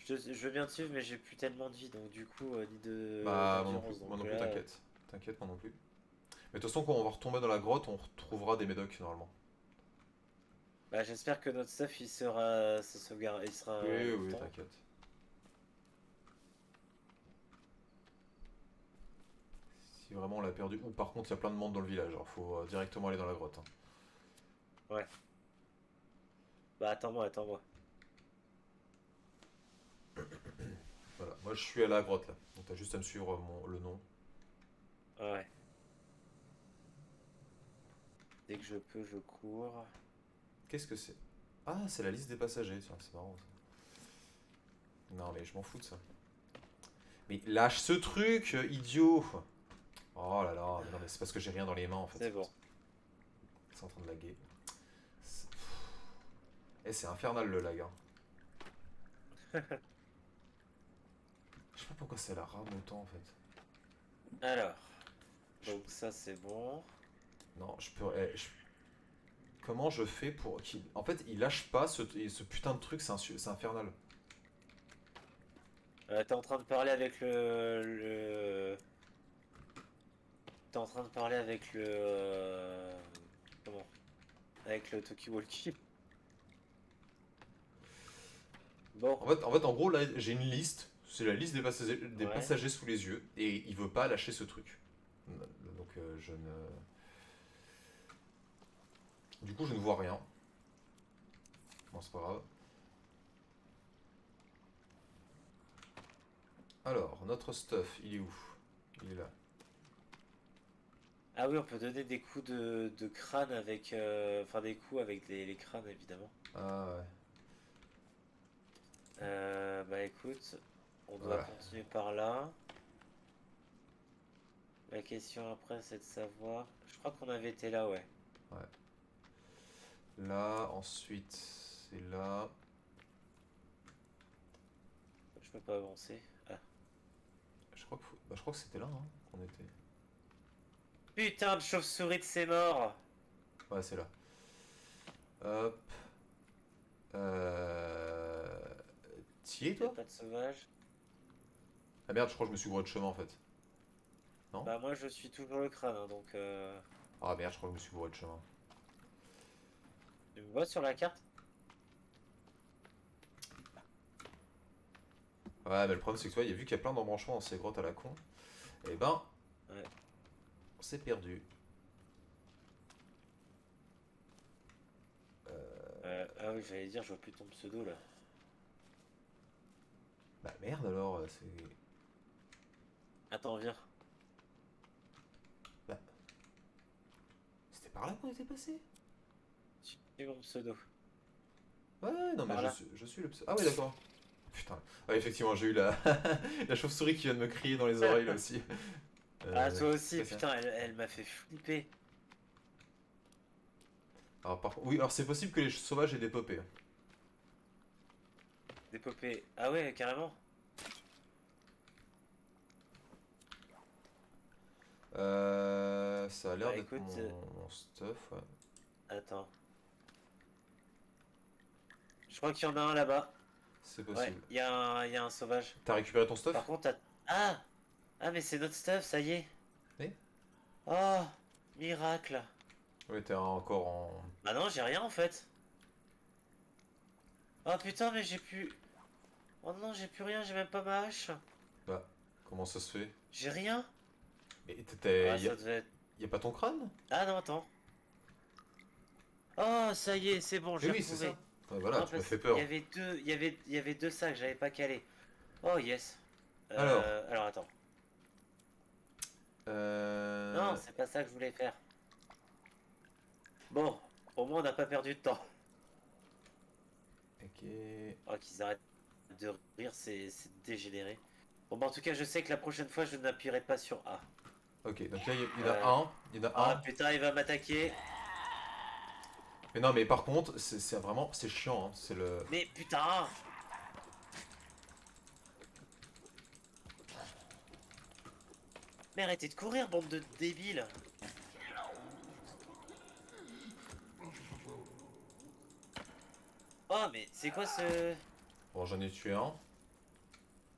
je veux bien te suivre, mais j'ai plus tellement de vie, donc du coup, ni Bah, d'endurance. moi Donc non plus, là, t'inquiète. T'inquiète, moi non plus. Mais de toute façon, quand on va retomber dans la grotte, on retrouvera des médocs normalement. bah, j'espère que notre stuff, il sera se sauvegarde, il sera Oui, oui, longtemps. t'inquiète. Si vraiment on l'a perdu. Ou par contre, il y a plein de monde dans le village. Alors, faut directement aller dans la grotte. Hein. Ouais. Bah, attends-moi, attends-moi. Voilà, moi je suis à la grotte là. Donc, t'as juste à me suivre le nom. Ouais. Dès que je peux, je cours. Qu'est-ce que c'est? Ah, c'est la liste des passagers. Tiens, c'est marrant ça. Non, mais je m'en fous de ça. Mais lâche ce truc, idiot! Oh là là, mais non, mais c'est parce que j'ai rien dans les mains en fait. C'est bon. C'est en train de laguer. Eh, c'est infernal le lag. Hein. Je sais pas pourquoi ça la rame autant en fait. Alors, donc ça, c'est bon. Non, je peux... Comment je fais pour... En fait, il lâche pas ce putain de truc, c'est infernal. T'es en train de parler avec le... T'es en train de parler avec le... Comment? Avec le Talkie-Walkie. Bon, En gros, là, j'ai une liste. C'est la liste des ouais. passagers sous les yeux. Et il veut pas lâcher ce truc. Donc, je ne... Du coup, je ne vois rien. Bon, c'est pas grave. Alors, notre stuff, il est où? Il est là. Ah oui, on peut donner des coups de crâne avec... Enfin, des coups avec les crânes, évidemment. Ah ouais. Bah écoute, on doit Voilà. continuer par là. La question après, c'est de savoir... Je crois qu'on avait été là, ouais. Ouais. Là, ensuite, c'est là. Je peux pas avancer. Ah. Je crois que c'était là hein, qu'on était. Putain de chauve-souris de ses morts! Ouais, c'est là. Hop. Euh... T'y es, Y'a toi? pas de sauvage. Ah merde, je crois que je me suis gouré de chemin en fait. Non? Bah moi je suis toujours le crâne, hein, donc... Ah merde, je crois que je me suis gouré de chemin. Tu me vois sur la carte? Ouais, mais le problème c'est que tu vois, vu qu'il y a plein d'embranchements dans ces grottes à la con, et ben, Ouais. on s'est perdu. Ah oui, j'allais dire, je vois plus ton pseudo là. Bah merde alors, c'est... Attends, viens. Bah, c'était par là qu'on était passé? C'est mon pseudo. Ouais, non mais Par là. je suis le... Ah ouais, d'accord. Putain. Ouais, effectivement, j'ai eu la... la chauve-souris qui vient de me crier dans les oreilles là aussi. Ah, toi aussi, Très bien. putain, elle m'a fait flipper. Alors, oui, alors c'est possible que les sauvages aient des popées. D'épopée. Ah ouais, carrément. Ça a l'air Bah d'être écoute, mon stuff, ouais. attends. Je crois qu'il y en a un là-bas. C'est Ouais, possible. il y a un sauvage. T'as récupéré ton stuff? Par contre, ah! Ah, mais c'est notre stuff, ça y est. Oui. Oh, miracle. Oui, t'es encore en... Bah non, j'ai rien en fait. Oh putain, mais j'ai plus... Oh non, j'ai plus rien, j'ai même pas ma hache. Bah, comment ça se fait? J'ai rien. Mais Ah, ça devait être... y a pas ton crâne? Ah non, attends. Oh, ça y est, c'est bon, Mais j'ai oui, c'est ça. retrouvé. Ouais, voilà, Non, tu m'as parce fait qu'il y peur. avait deux, il y avait deux sacs, j'avais pas calé. Oh yes. Alors, Alors attends. Non, c'est pas ça que je voulais faire. Bon, au moins on n'a pas perdu de temps. Ok. Oh, qu'ils arrêtent de rire, c'est dégénéré. Bon, bah en tout cas, je sais que la prochaine fois, je n'appuierai pas sur A. Ok, donc là, il y en a Euh, un. Il y en a Ah un. putain, il va m'attaquer. Mais non, mais par contre, c'est vraiment... C'est chiant, hein. C'est le... Mais putain. Mais arrêtez de courir, bande de débiles. Oh, mais c'est quoi ce... Bon, j'en ai tué un.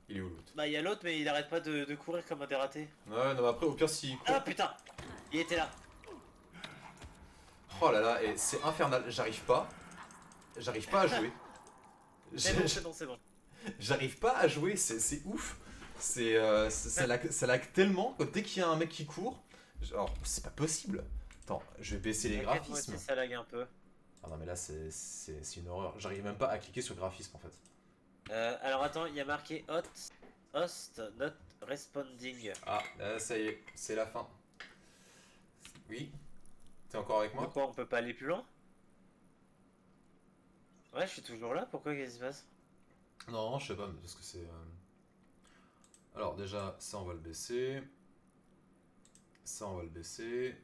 Il est où l'autre? Bah, il y a l'autre, mais il arrête pas de courir comme un dératé. Ouais, non, mais après, au pire, s'il Ah court... putain. Il était là. Oh là là, et c'est infernal. J'arrive pas. J'arrive pas à jouer. C'est bon, c'est bon, c'est bon. J'arrive pas à jouer, c'est ouf. Ça lag tellement que dès qu'il y a un mec qui court, genre, c'est pas possible. Attends, je vais baisser les T'inquiète, moi graphismes. aussi, ça lag un peu. Ah non, mais là, c'est une horreur. J'arrive même pas à cliquer sur graphisme en fait. Alors attends, il y a marqué host not responding. Ah, là, ça y est, c'est la fin. Oui, t'es encore avec De moi? quoi, on peut pas aller plus loin? Ouais, je suis toujours là, pourquoi qu'est-ce qui se passe? Non, je sais pas, mais parce que c'est. Alors, déjà, ça, on va le baisser. Ça, on va le baisser.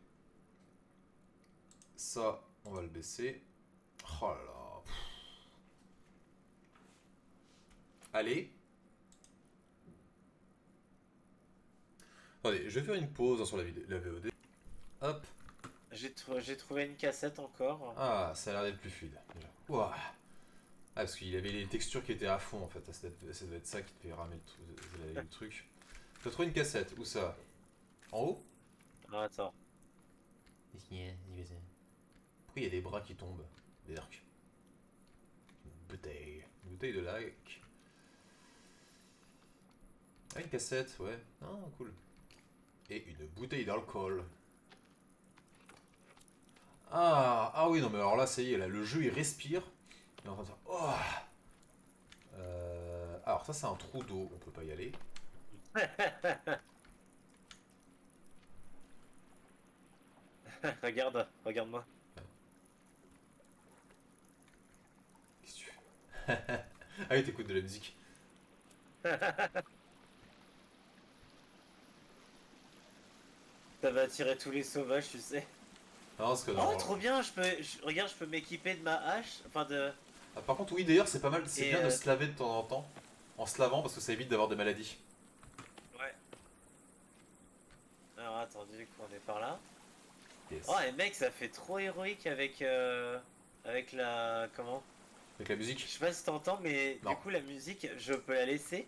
Ça, on va le baisser. Oh là là. Allez. Attendez, je vais faire une pause hein, sur la VOD. Hop. J'ai trouvé une cassette encore. Ah, ça a l'air d'être plus fluide, déjà. Ouah. Ah, parce qu'il y avait les textures qui étaient à fond, en fait. Ah, ça devait être ça qui te fait ramer le truc. T'as trouvé une cassette, où ça? En haut? Ah, attends. Qu'est-ce qu'il y a? Pourquoi il y a des bras qui tombent? Berk. Une bouteille de lac. Ah, une cassette, ouais. Ah, cool. Et une bouteille d'alcool. Ah oui, non, mais alors là, ça y est, là, le jeu il respire. Et on va faire. Oh. Alors, ça, c'est un trou d'eau, on peut pas y aller. Regarde, regarde-moi. Qu'est-ce que tu fais? Ah oui, t'écoutes de la musique. Ça va attirer tous les sauvages, tu sais. Non, parce que Oh, non. trop bien, regarde, je peux m'équiper de ma hache, enfin de... Ah, par contre, oui, d'ailleurs, c'est pas mal, c'est Et bien de se laver de temps en temps. En se lavant, parce que ça évite d'avoir des maladies. ouais. Alors attends, du coup on est par là. Oh, Yes. et mec, ça fait trop héroïque avec... avec la... Comment? Avec la Je musique? sais pas si t'entends, mais Non. du coup la musique, je peux la laisser.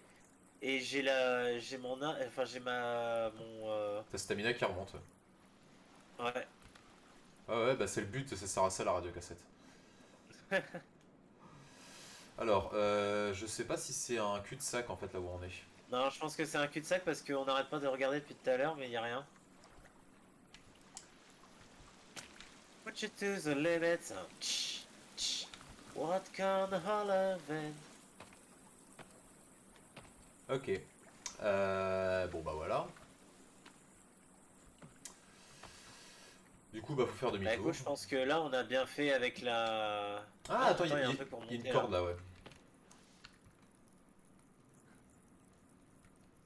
Et j'ai la... J'ai mon... Enfin, j'ai ma... Mon... Ta stamina qui remonte. Ouais. Ah ouais, bah c'est le but, ça sert à ça la radiocassette. Alors, je sais pas si c'est un cul-de-sac en fait là où on est. Non, je pense que c'est un cul-de-sac parce qu'on n'arrête pas de regarder depuis tout à l'heure, mais y a rien. Put you to the limit. Tch, tch. What kind of holiday? Ok. Bon bah voilà. Du coup, bah faut faire Bah écoute, demi-tour. je pense que là, on a bien fait avec la... Ah, Ah, attends, attends, il y a un truc pour il y a une monter là. corde là, ouais.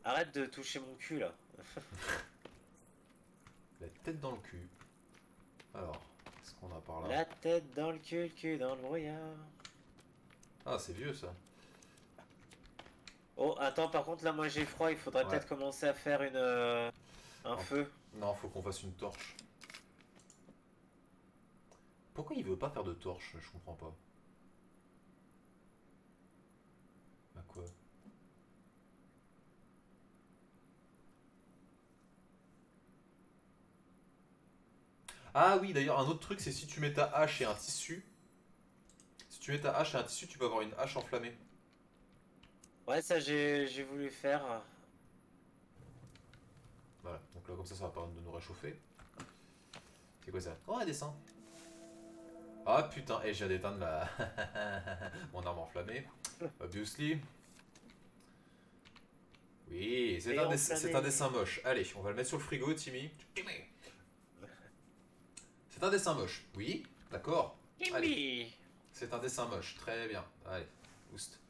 Arrête de toucher mon cul là. La tête dans le cul. Alors, qu'est-ce qu'on a par là? La tête dans le cul dans le brouillard. Ah, c'est vieux ça. Oh, attends, par contre, là, moi j'ai froid, il faudrait Ouais. peut-être commencer à faire une... un Non, feu. non, faut qu'on fasse une torche. Pourquoi il veut pas faire de torche? Je comprends pas. À quoi? Ah oui, d'ailleurs, un autre truc, c'est si tu mets ta hache et un tissu. Si tu mets ta hache et un tissu, tu peux avoir une hache enflammée. Ouais, ça j'ai voulu faire. Voilà, donc là, comme ça va permettre de nous réchauffer. C'est quoi ça? Oh, un dessin. Ah putain, et j'ai d'éteindre la... mon arme enflammée. Obviously. Oui, Et c'est un enflammé. dessin moche. Allez, on va le mettre sur le frigo, Timmy. Timmy. C'est un dessin moche. Oui, d'accord. Allez, Gimme. c'est un dessin moche. Très bien. Allez, oust.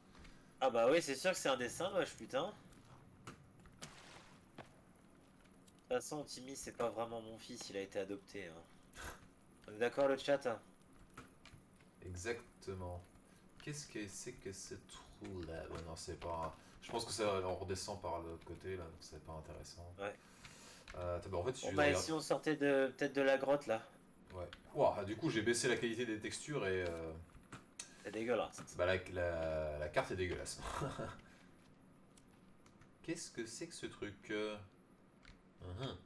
Ah bah oui, c'est sûr que c'est un dessin moche, putain. De toute façon, Timmy, c'est pas vraiment mon fils, il a été adopté. Hein. On est d'accord, le chat? Hein. Exactement. Qu'est-ce que c'est que ce trou là? Ouais, non, c'est pas. Je pense que ça on redescend par l'autre côté là, donc c'est pas intéressant. Ouais. Bah, en fait, si Bon tu bah, et regardes. si on sortait de peut-être de la grotte, là? Ouais. Ouah, du coup, j'ai baissé la qualité des textures et. C'est dégueulasse. Bah, la carte est dégueulasse. Qu'est-ce que c'est que ce truc uhum.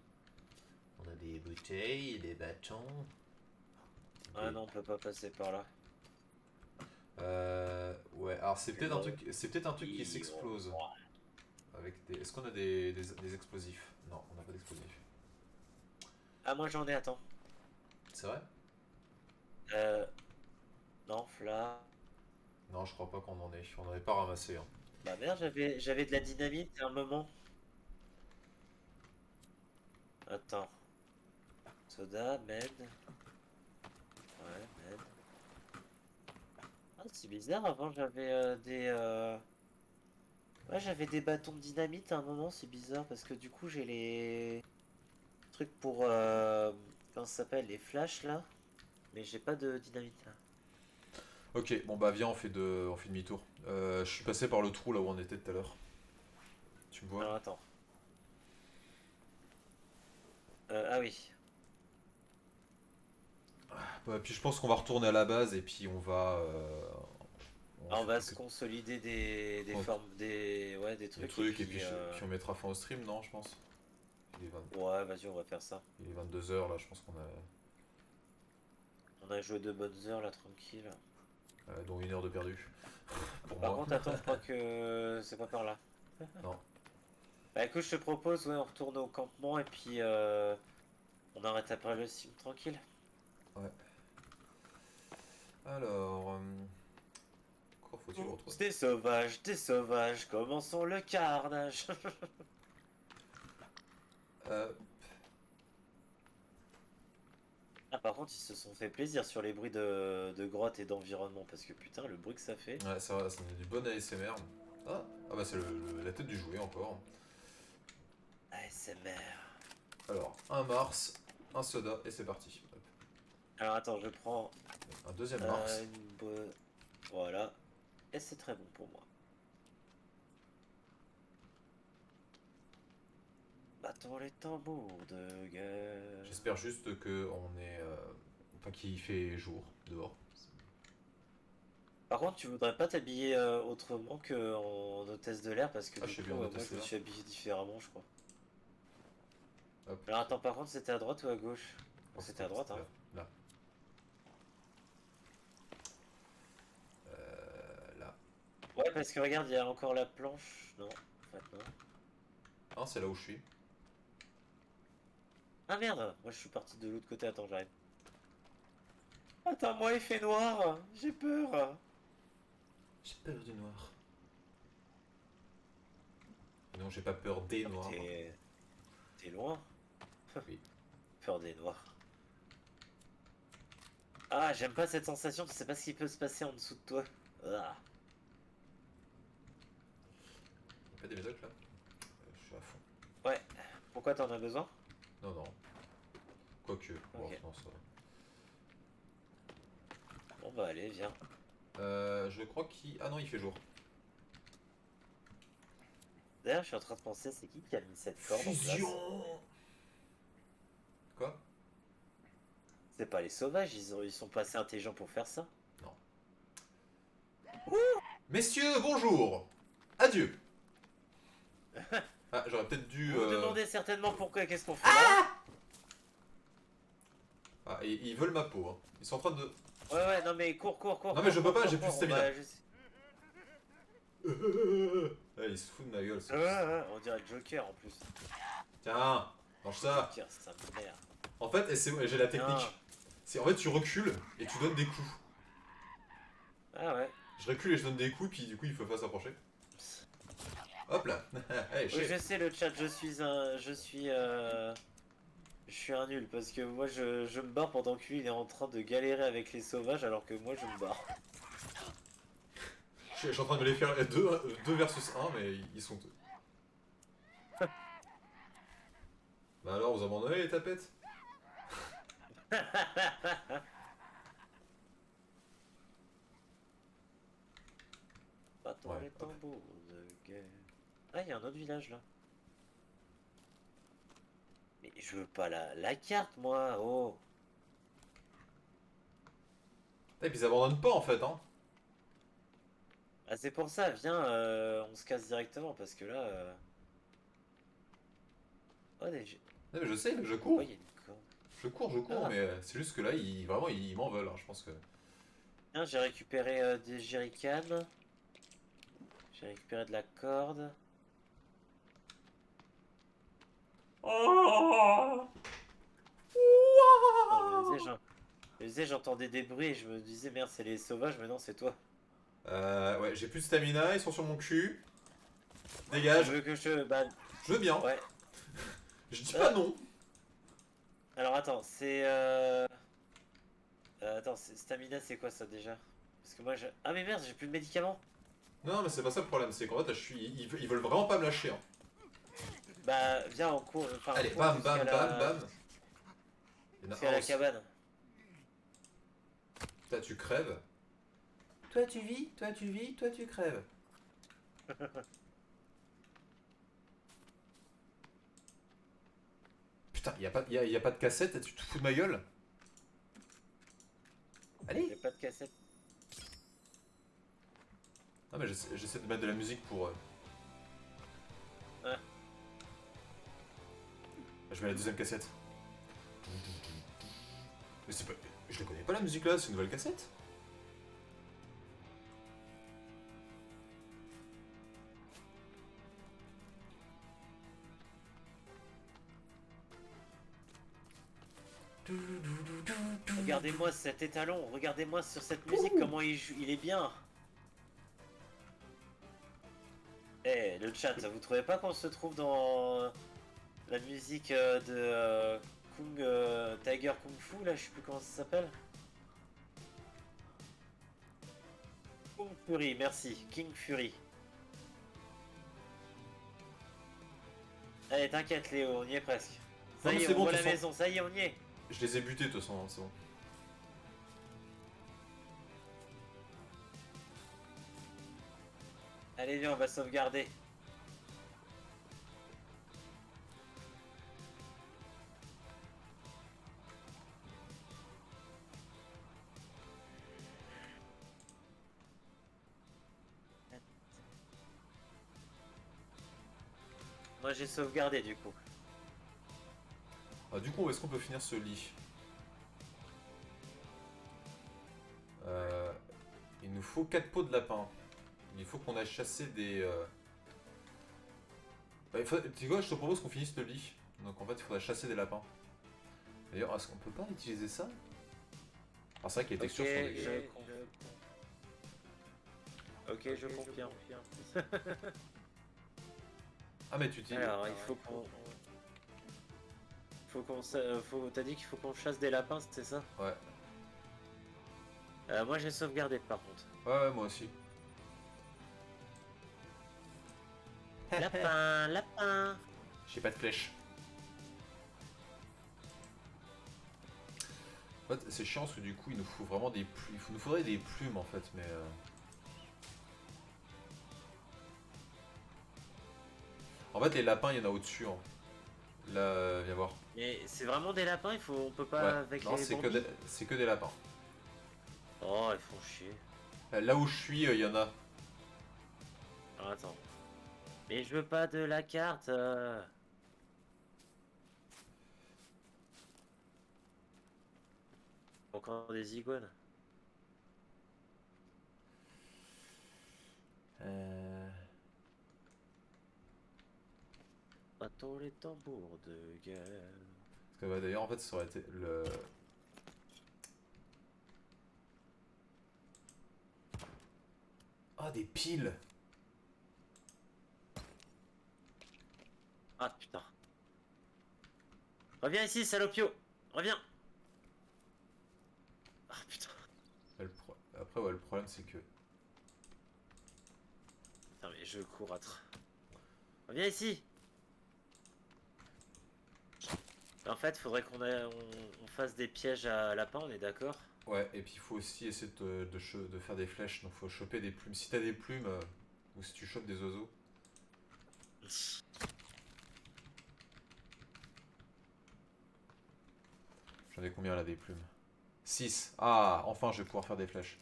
On a des bouteilles, des bâtons. Ah Ok. non, on peut pas passer par là. Ouais, alors c'est peut-être un truc qui s'explose. Avec des... Est-ce qu'on a des explosifs? Non, on n'a pas d'explosifs. Ah, moi j'en ai, attends. C'est vrai? Euh... Non, là. Non, je crois pas qu'on en ait. On n'en avait pas ramassé. Hein. Bah merde, j'avais de la dynamite à un moment. Attends. Soda, med. Ouais, med. Ah, c'est bizarre, avant j'avais des... Ouais, j'avais des bâtons de dynamite à un moment, c'est bizarre, parce que du coup j'ai les trucs pour... comment ça s'appelle? Les flashs là. Mais j'ai pas de dynamite là. Ok, bon bah viens, on fait demi-tour. Je suis passé par le trou là où on était tout à l'heure. Tu me vois? Alors attends. Ah oui. Ouais, puis je pense qu'on va retourner à la base et puis on va. Ah, on va se s'occuper consolider des Ouais, formes, des des trucs, et trucs et puis, puis... puis on mettra fin au stream, non, je pense. Il est, Ouais, vas-y, on va faire ça. il est 22 h là, je pense qu'on a. On a joué de bonnes heures, là, tranquille. Dont 1 heure de perdu. Pour Par moi. contre, attends, je crois que c'est pas par là. Non. Bah écoute, je te propose, ouais, on retourne au campement, et puis on arrête après le sim, tranquille. Ouais. Alors. Encore faut-il retrouver. Des sauvages, commençons le carnage. Euh, Ah, par contre, ils se sont fait plaisir sur les bruits de grotte et d'environnement, parce que putain, le bruit que ça fait. ouais, ça va, ça donne du bon ASMR. Ah, ah bah c'est la tête du jouet encore. ASMR. Alors, un Mars, un soda et c'est parti. Hop. Alors attends, je prends Un deuxième Mars. une bonne... Voilà. Et c'est très bon pour moi. Battons les tambours de guerre. J'espère juste que on est. Enfin, qu'il fait jour dehors. Par contre, tu voudrais pas t'habiller autrement qu'en hôtesse de l'air, parce que Ah, du je sais coup, bien, moi hôtesse je me là. suis habillé différemment, je crois. Hop. Alors attends, par contre, c'était à droite ou à gauche? Oh, C'était à droite, hein. là. Là. Là. Ouais, parce que regarde, il y a encore la planche. Non, en fait, non. Ah, c'est là où je suis. Ah merde, moi je suis parti de l'autre côté, attends, j'arrive. Attends, moi il fait noir, j'ai peur. J'ai peur du noir. Non, j'ai pas peur des Ah, mais noirs. t'es loin. Oui. Peur des noirs. Ah, j'aime pas cette sensation, tu sais pas ce qui peut se passer en dessous de toi. Ah. Y'a pas des médocs là Je suis à fond. Ouais, pourquoi t'en as besoin? Non, non. Quoique. Bon, Ok. non, ça va. Bon bah allez, viens. Je crois qu'il. Ah non, il fait jour. D'ailleurs, je suis en train de penser, c'est qui a mis cette corde en place? Fusion. Quoi? C'est pas les sauvages, ils sont pas assez intelligents pour faire ça. Non. Messieurs, bonjour. Adieu. Ah, j'aurais peut-être dû. Vous vous demandez certainement pourquoi, qu'est-ce qu'on fait là? Ah, ils veulent ma peau. Hein. Ils sont en train de. Ouais, ouais, non mais cours, cours, cours. Non, mais je cours, peux pas, cours, j'ai plus de cours, on stamina. va juste- Ouais, ils se foutent de ma gueule. Ouais, ouais, on dirait Joker en plus. Tiens, mange ça. Joker, ça me merde. En fait, j'ai la technique. Tiens. C'est en fait, tu recules et tu donnes des coups. Ah ouais. Je recule et je donne des coups, puis du coup, il faut pas s'approcher. Hop là. Allez, Oui, chef. je sais le chat, je suis un nul parce que moi je me barre pendant que lui il est en train de galérer avec les sauvages alors que moi je me barre. Je suis en train de me les faire 2 versus 1, mais ils sont deux. Bah alors, vous abandonnez les tapettes? Battons Ouais, les hop. tambours de guerre. Ah, il y a un autre village là. Mais je veux pas la carte moi, oh. Et puis ils abandonnent pas en fait, hein. Ah, c'est pour ça, viens, on se casse directement parce que là. Oh, Non, mais je sais, mais je cours. oh, il y a une corde. Je cours, Ah. mais c'est juste que là, vraiment, ils m'en veulent, hein, je pense que. Tiens, j'ai récupéré des jerrycans. J'ai récupéré de la corde. Oh Non, je me disais, j'entendais des bruits et je me disais, merde, c'est les sauvages, mais non, c'est toi. Ouais, j'ai plus de stamina, ils sont sur mon cul. Tu Dégage, veux que je. Bah, je veux bien. ouais. Je dis pas non. Alors attends, attends, stamina, c'est quoi ça déjà? Parce que moi, je. Ah, mais merde, j'ai plus de médicaments. Non, mais c'est pas ça le problème, c'est qu'en fait, ils veulent vraiment pas me lâcher. Hein. Bah, viens, on court. Enfin, on Allez, court bam, bam, jusqu'à bam, bam. Il y en a jusqu'à un la aussi. cabane. Toi, tu crèves. Toi, tu vis, toi, tu vis, toi, tu crèves. Putain, y a pas de cassette, tu te fous de ma gueule? Il n'y Allez. a pas de cassette. Non mais j'essaie de mettre de la musique pour... Ah, Je mets la deuxième cassette. Mais c'est pas... Je la connais pas la musique là, c'est une nouvelle cassette. regardez-moi cet étalon, regardez-moi sur cette musique, comment il est bien. Eh, le chat, vous trouvez pas qu'on se trouve dans la musique de Kung Tiger Kung Fu là, je sais plus comment ça s'appelle. Kung Fury, merci, King Fury. Allez, t'inquiète Léo, on y est presque. Non Ça mais y est, c'est on bon, de voit toute la façon. maison, ça y est, on y est. Je les ai butés de toute façon, hein, c'est bon. Allez, viens, on va sauvegarder. Moi j'ai sauvegardé du coup. Ah, du coup, où est-ce qu'on peut finir ce lit? Euh, il nous faut 4 pots de lapin. Il faut qu'on aille chasser des... Bah, tu sais quoi, je te propose qu'on finisse le lit. Donc en fait, il faudrait chasser des lapins. D'ailleurs, est-ce qu'on peut pas utiliser ça? Ah, c'est vrai que les Ok, textures sont dégueulasses. Ok, je confirme. Ah, mais tu utilises... Alors, il faut qu'on... T'as dit qu'il faut qu'on chasse des lapins, c'est ça? Ouais. Moi j'ai sauvegardé par contre. Ouais, moi aussi. Lapin, lapin. J'ai pas de flèche. En fait, c'est chiant parce que du coup, il nous faut vraiment des plumes. Il nous faudrait des plumes en fait, mais... En fait, les lapins, il y en a au-dessus. Hein. Là, viens voir. Mais c'est vraiment des lapins, on peut Ouais. pas avec Non, les bambis. c'est que des lapins. Oh, ils font chier. Là où je suis, il y en a. Alors, attends. Mais je veux pas de la carte. Encore des iguanes. Attends les tambours de guerre. Parce que bah, d'ailleurs, en fait, ça aurait été le... Ah, des piles. Ah putain. Reviens ici, salopio. Reviens. Ah putain. Après, ouais, le problème, c'est que... Putain, mais je cours à reviens ici. En fait, faudrait on fasse des pièges à lapins, on est d'accord? Ouais, et puis il faut aussi essayer de faire des flèches, donc faut choper des plumes. Si t'as des plumes, ou si tu chopes des oiseaux. J'en ai combien là des plumes? 6. Ah, enfin je vais pouvoir faire des flèches.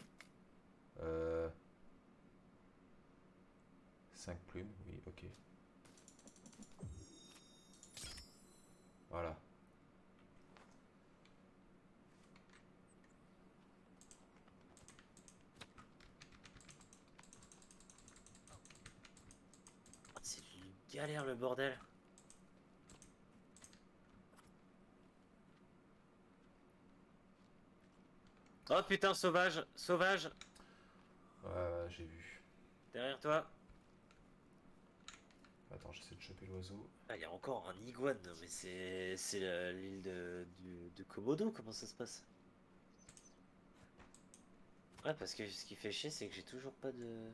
5 plumes, oui, ok. Voilà. C'est une galère le bordel. Oh putain, sauvage, sauvage, Ouais, j'ai vu. derrière toi. Attends, j'essaie de choper l'oiseau. Ah, il y a encore un iguane, mais c'est l'île de Komodo, comment ça se passe? Ouais, parce que ce qui fait chier, c'est que j'ai toujours pas de...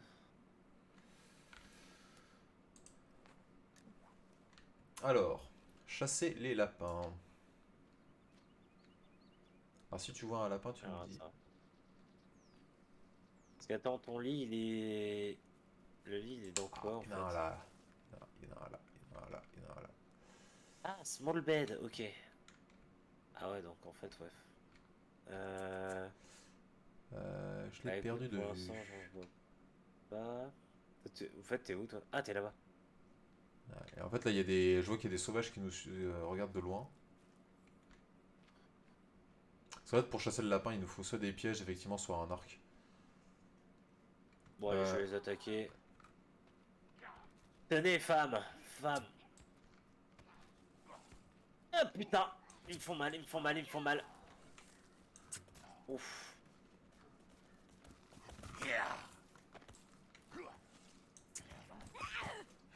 Alors, chasser les lapins. Alors si tu vois un lapin, tu me Alors, dis. attends. Parce qu'attends, ton lit, il est... Le lit, il est dans Ah, quoi, en il y en a un fait? là. Il y en a un là, il y en a un là, il y en a un là. Ah, small bed, ok. Ah ouais, donc en fait, ouais. Je Bah l'ai écoute, perdu de pour vue. l'instant, j'en vois pas. En fait, t'es où toi? Ah, t'es là-bas. Ouais, et en fait, là, il y a des... je vois qu'il y a des sauvages qui nous regardent de loin. Ça va être pour chasser le lapin, il nous faut soit des pièges, effectivement, soit un arc. Bon, allez, je Euh, vais les attaquer. Tenez, femme! Femme! Ah putain! Ils me font mal, ils me font mal, ils me font mal. Ouf.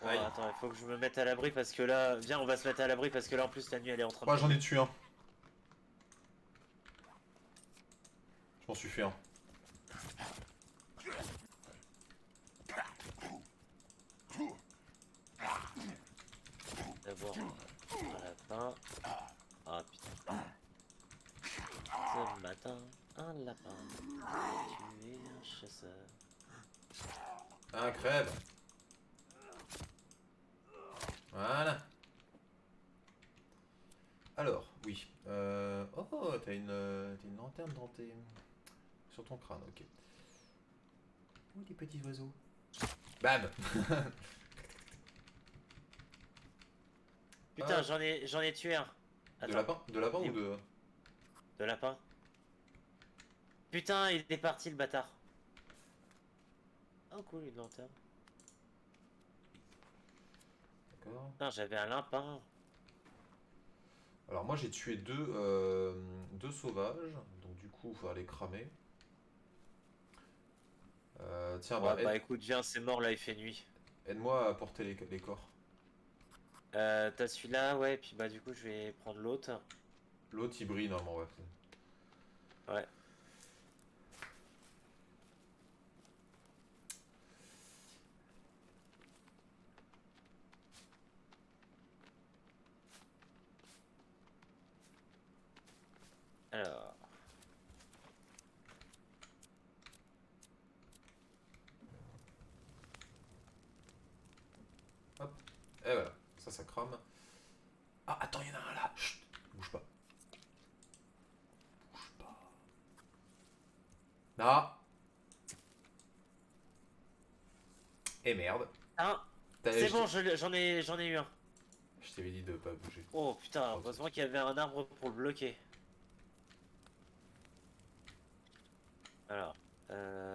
Bon, Aïe. attends, il faut que je me mette à l'abri parce que là... Viens, on va se mettre à l'abri parce que là, en plus, la nuit, elle est en train de Ouais, j'en ai tomber. tué un. Je m'en suis fait un. D'abord, un lapin. Ah putain. Ce matin, un lapin a tué un chasseur. Ah, crève. Voilà. Alors, oui. Oh, t'as une lanterne dans tes... sur ton crâne, ok. Oh, des petits oiseaux. Bam. Putain, Hop. j'en ai tué un. De Attends, lapin? De lapin il est ou où? de... De lapin. Putain, il est parti le bâtard. Oh cool, une lanterne. D'accord. Putain, j'avais un lapin. Alors moi j'ai tué deux sauvages, donc du coup il faut les cramer. Tiens, bah Ouais, bah écoute, viens, c'est mort là, il fait nuit. aide-moi à porter les corps. T'as celui-là, ouais, puis bah du coup, je vais prendre l'autre. L'autre il brille normalement, ouais. Ouais. Alors, Hop, et voilà, ça crame. Ah attends, il y en a un là, chut, bouge pas. Bouge pas. Là. Et merde. ah, T'as- c'est Je bon, t'ai- j'en ai eu un. je t'avais dit de pas bouger. Oh putain, Oh, heureusement qu'il y avait un arbre pour le bloquer. Alors, je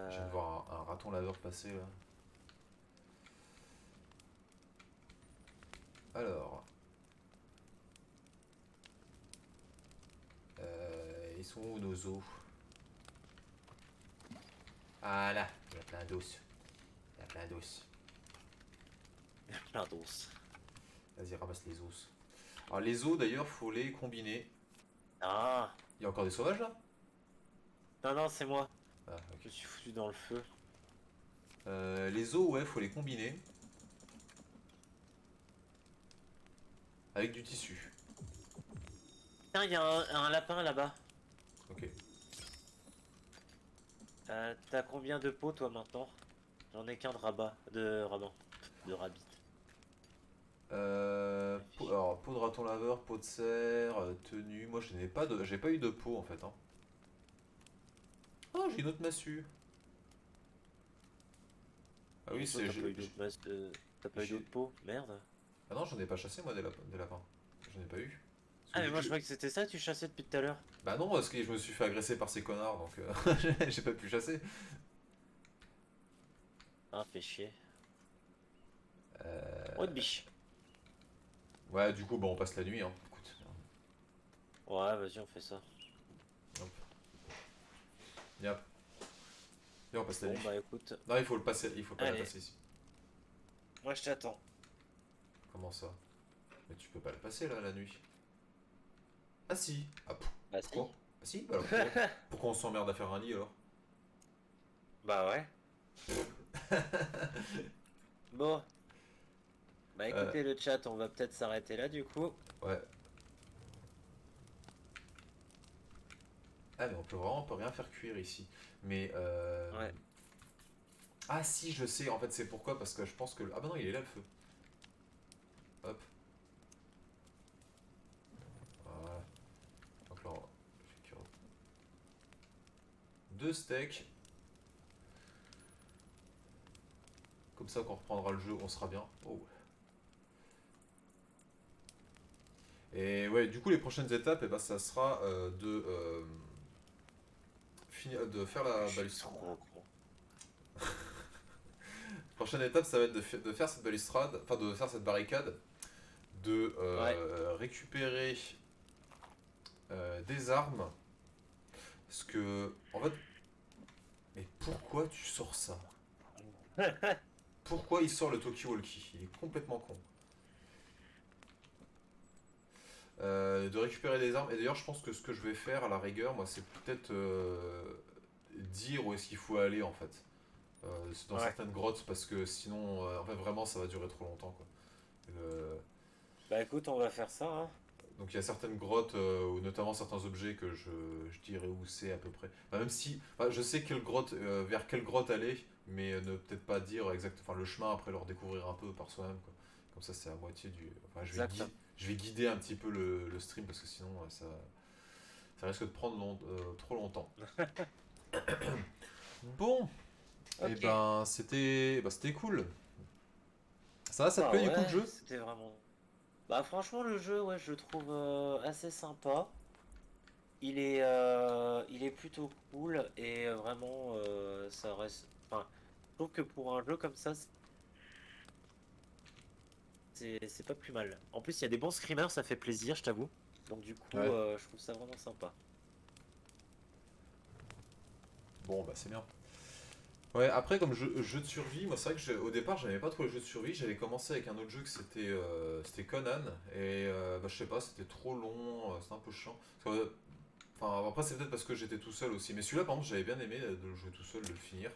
viens de voir un raton laveur passer là. Alors, ils sont où nos os? Ah là, il y a plein d'os. Il y a plein d'os. plein d'os. Vas-y, ramasse les os. Alors les os d'ailleurs, faut les combiner. Ah, Il y a encore des sauvages là? non, non, c'est moi. Ah, Je ok. me suis foutu dans le feu. Les os, ouais, faut les combiner avec du tissu. Tiens, il y a un lapin là-bas. Ok. T'as combien de pots toi maintenant? J'en ai qu'un de rabat. De rabat. De rabbit. Alors, peau de raton laveur, peau de cerf, tenue. Moi, je n'ai pas de, j'ai pas eu de peau en fait. Hein. Oh, j'ai une autre massue. Ah oui, Et toi, c'est. t'as pas eu d'autres masses de... T'as pas eu J'ai- d'autres pots? Merde. Ah non, j'en ai pas chassé moi des lapins. J'en ai pas eu. Parce Ah que mais j'ai moi je que- croyais que c'était ça que tu chassais depuis tout à l'heure. Bah non, parce que je me suis fait agresser par ces connards, donc j'ai pas pu chasser. Ah, fait chier. Oh, Euh, une biche. Ouais, du coup, bon, on passe la nuit. Hein. Écoute. Ouais, vas-y, on fait ça. Hop. Yep. Et on passe la Bon, nuit. bah écoute. Non, il faut le passer, il faut pas la Allez, passer ici. moi je t'attends. Comment ça? Mais tu peux pas la passer là la nuit. Ah si. Ah pff, Bah si. pourquoi? Ah si, bah alors pourquoi on s'emmerde à faire un lit alors? Bah ouais. Bon. Bah Euh, écoutez le chat, on va peut-être s'arrêter là du coup. ouais. Ah mais on peut rien faire cuire ici. Mais Ouais. ah si, je sais. En fait, c'est pourquoi parce que je pense que ah bah non, il est là le feu. Hop. Voilà. Donc là, je vais cuire 2 steaks. Comme ça, quand on reprendra le jeu, on sera bien. Oh. Et ouais, du coup, les prochaines étapes, et ben, ça sera de faire la Je suis balustrade. trop con. Prochaine étape, ça va être de faire cette balustrade, enfin de faire cette barricade, de Ouais. récupérer des armes. Parce que, en fait, mais pourquoi tu sors ça? Pourquoi il sort le Talkie-Walkie? Il est complètement con. De récupérer des armes. Et d'ailleurs, je pense que ce que je vais faire à la rigueur, moi, c'est peut-être dire où est-ce qu'il faut aller en fait. C'est dans Ouais. certaines grottes parce que sinon, en fait, vraiment, ça va durer trop longtemps quoi. Euh, Bah écoute, on va faire ça, hein. donc il y a certaines grottes, ou notamment certains objets que je dirais où c'est à peu près. Enfin, même si, enfin, je sais quelle grotte, vers quelle grotte aller, mais ne peut-être pas dire exactement, enfin le chemin après le redécouvrir un peu par soi-même quoi. Comme ça, c'est à moitié du. Enfin, Exact. je vais guider un petit peu le stream parce que sinon, ça risque de prendre trop longtemps. Bon, et Ok. ben c'était cool. Ça te Bah plaît du coup le ouais, jeu? c'était vraiment. Bah franchement, le jeu, ouais, je le trouve assez sympa. Il est plutôt cool et vraiment, ça reste. Enfin, je trouve que pour un jeu comme ça, c'est pas plus mal. En plus, il y a des bons screamers, ça fait plaisir, je t'avoue. Donc du coup, Ouais. je trouve ça vraiment sympa. Bon bah c'est bien. Ouais, après comme jeu de survie, moi c'est vrai que au départ j'avais pas trop les jeux de survie, j'avais commencé avec un autre jeu que c'était Conan, et bah je sais pas, c'était trop long, c'était un peu chiant. Enfin après c'est peut-être parce que j'étais tout seul aussi, mais celui-là par exemple j'avais bien aimé de le jouer tout seul, de le finir.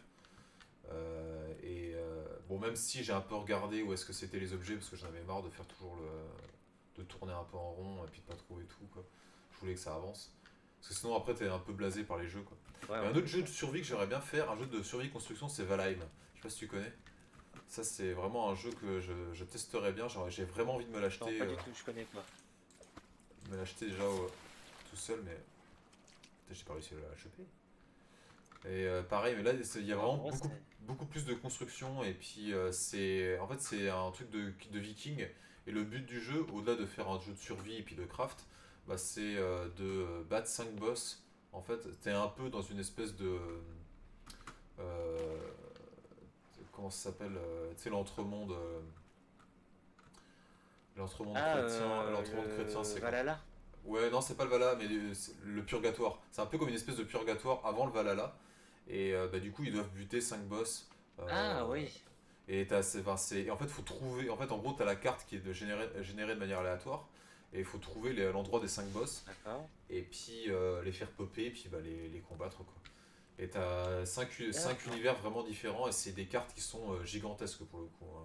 Bon même si j'ai un peu regardé où est-ce que c'était les objets, parce que j'en avais marre de faire toujours de tourner un peu en rond et puis de pas trouver tout quoi. Je voulais que ça avance. Parce que sinon après t'es un peu blasé par les jeux quoi. Ouais, Et un ouais, autre c'est jeu ça. de survie que j'aimerais bien faire, un jeu de survie construction, c'est Valheim. Je sais pas si tu connais. Ça, c'est vraiment un jeu que je testerais bien. J'ai vraiment envie de Non, pas du tout, je connais pas. me l'acheter déjà tout seul, mais peut-être j'ai pas réussi à le choper. Et pareil, mais là, il y a Ouais, en vraiment vrai, c'est. beaucoup plus de construction. Et puis, en fait, c'est un truc de viking. Et le but du jeu, au-delà de faire un jeu de survie et puis de craft, bah, c'est de battre 5 boss. En fait, t'es un peu dans une espèce de. euh, comment ça s'appelle, tu sais, l'entremonde Ah, chrétien. L'entremonde chrétien, le c'est quand. Valhalla? Ouais, non, c'est pas le Valhalla, mais c'est le purgatoire. C'est un peu comme une espèce de purgatoire avant le Valhalla. Et bah, du coup, ils doivent buter 5 boss. Ah Euh, oui, et enfin, et en fait, faut trouver. En fait, en gros, t'as la carte qui est générée de manière aléatoire. Et il faut trouver l'endroit des 5 boss. d'accord. Et puis les faire popper. Et puis bah, les combattre, quoi. Et t'as 5 D'accord. univers vraiment différents. Et c'est des cartes qui sont gigantesques pour le coup, hein.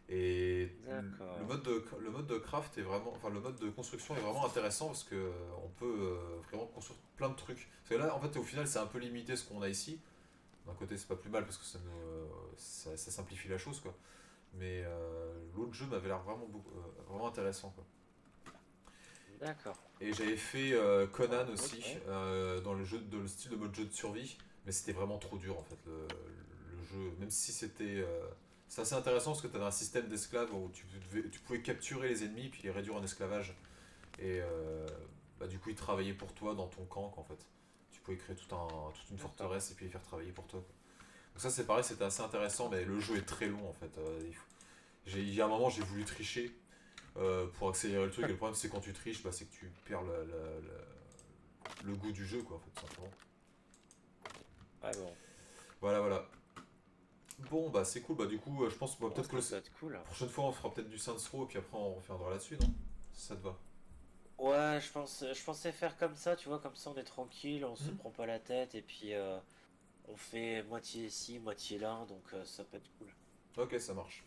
Et D'accord. le mode de craft est vraiment, enfin le mode de construction est vraiment intéressant parce que on peut vraiment construire plein de trucs. Parce que là, en fait, au final, c'est un peu limité ce qu'on a ici. D'un côté, c'est pas plus mal parce que ça simplifie la chose, quoi. Mais l'autre jeu m'avait l'air vraiment intéressant, quoi. D'accord. Et j'avais fait Bah, Conan aussi, ok. dans le style de mode jeu de survie, mais c'était vraiment trop dur en fait le jeu, même si c'était. C'est assez intéressant parce que tu avais un système d'esclaves où tu pouvais capturer les ennemis puis les réduire en esclavage. Et bah, du coup, ils travaillaient pour toi dans ton camp, quoi, en fait. Tu pouvais créer toute une D'accord. forteresse et puis les faire travailler pour toi, quoi. Donc, ça, c'est pareil, c'était assez intéressant, mais le jeu est très long en fait. Il y a un moment, j'ai voulu tricher pour accélérer le truc, et le problème, c'est quand tu triches, bah, c'est que tu perds le goût du jeu, quoi, en fait, tout simplement. Ouais, bon. Voilà, voilà. Bon, bah, c'est cool, bah, du coup, je pense, bah, Bon, peut-être que ça peut être cool. la prochaine fois, on fera peut-être du Saints Row, et puis après, on reviendra là-dessus, non? Si ça te va. Ouais, je pensais faire comme ça, tu vois, comme ça on est tranquille, on se Hmm. prend pas la tête et puis on fait moitié ici, moitié là, donc ça peut être cool. Ok, ça marche.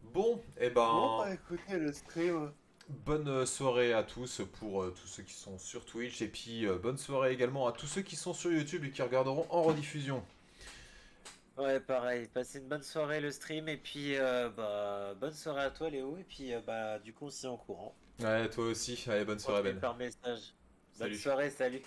Bon, et Bon, ben, bah écoutez, le stream. bonne soirée à tous pour tous ceux qui sont sur Twitch, et puis bonne soirée également à tous ceux qui sont sur YouTube et qui regarderont en rediffusion. Ouais, pareil, passez une bonne soirée le stream et puis bah bonne soirée à toi Léo et puis bah du coup on s'est en courant. Ouais, toi aussi, allez, bonne On soirée, se dit Ben. par message. Bonne Salut. soirée, salut.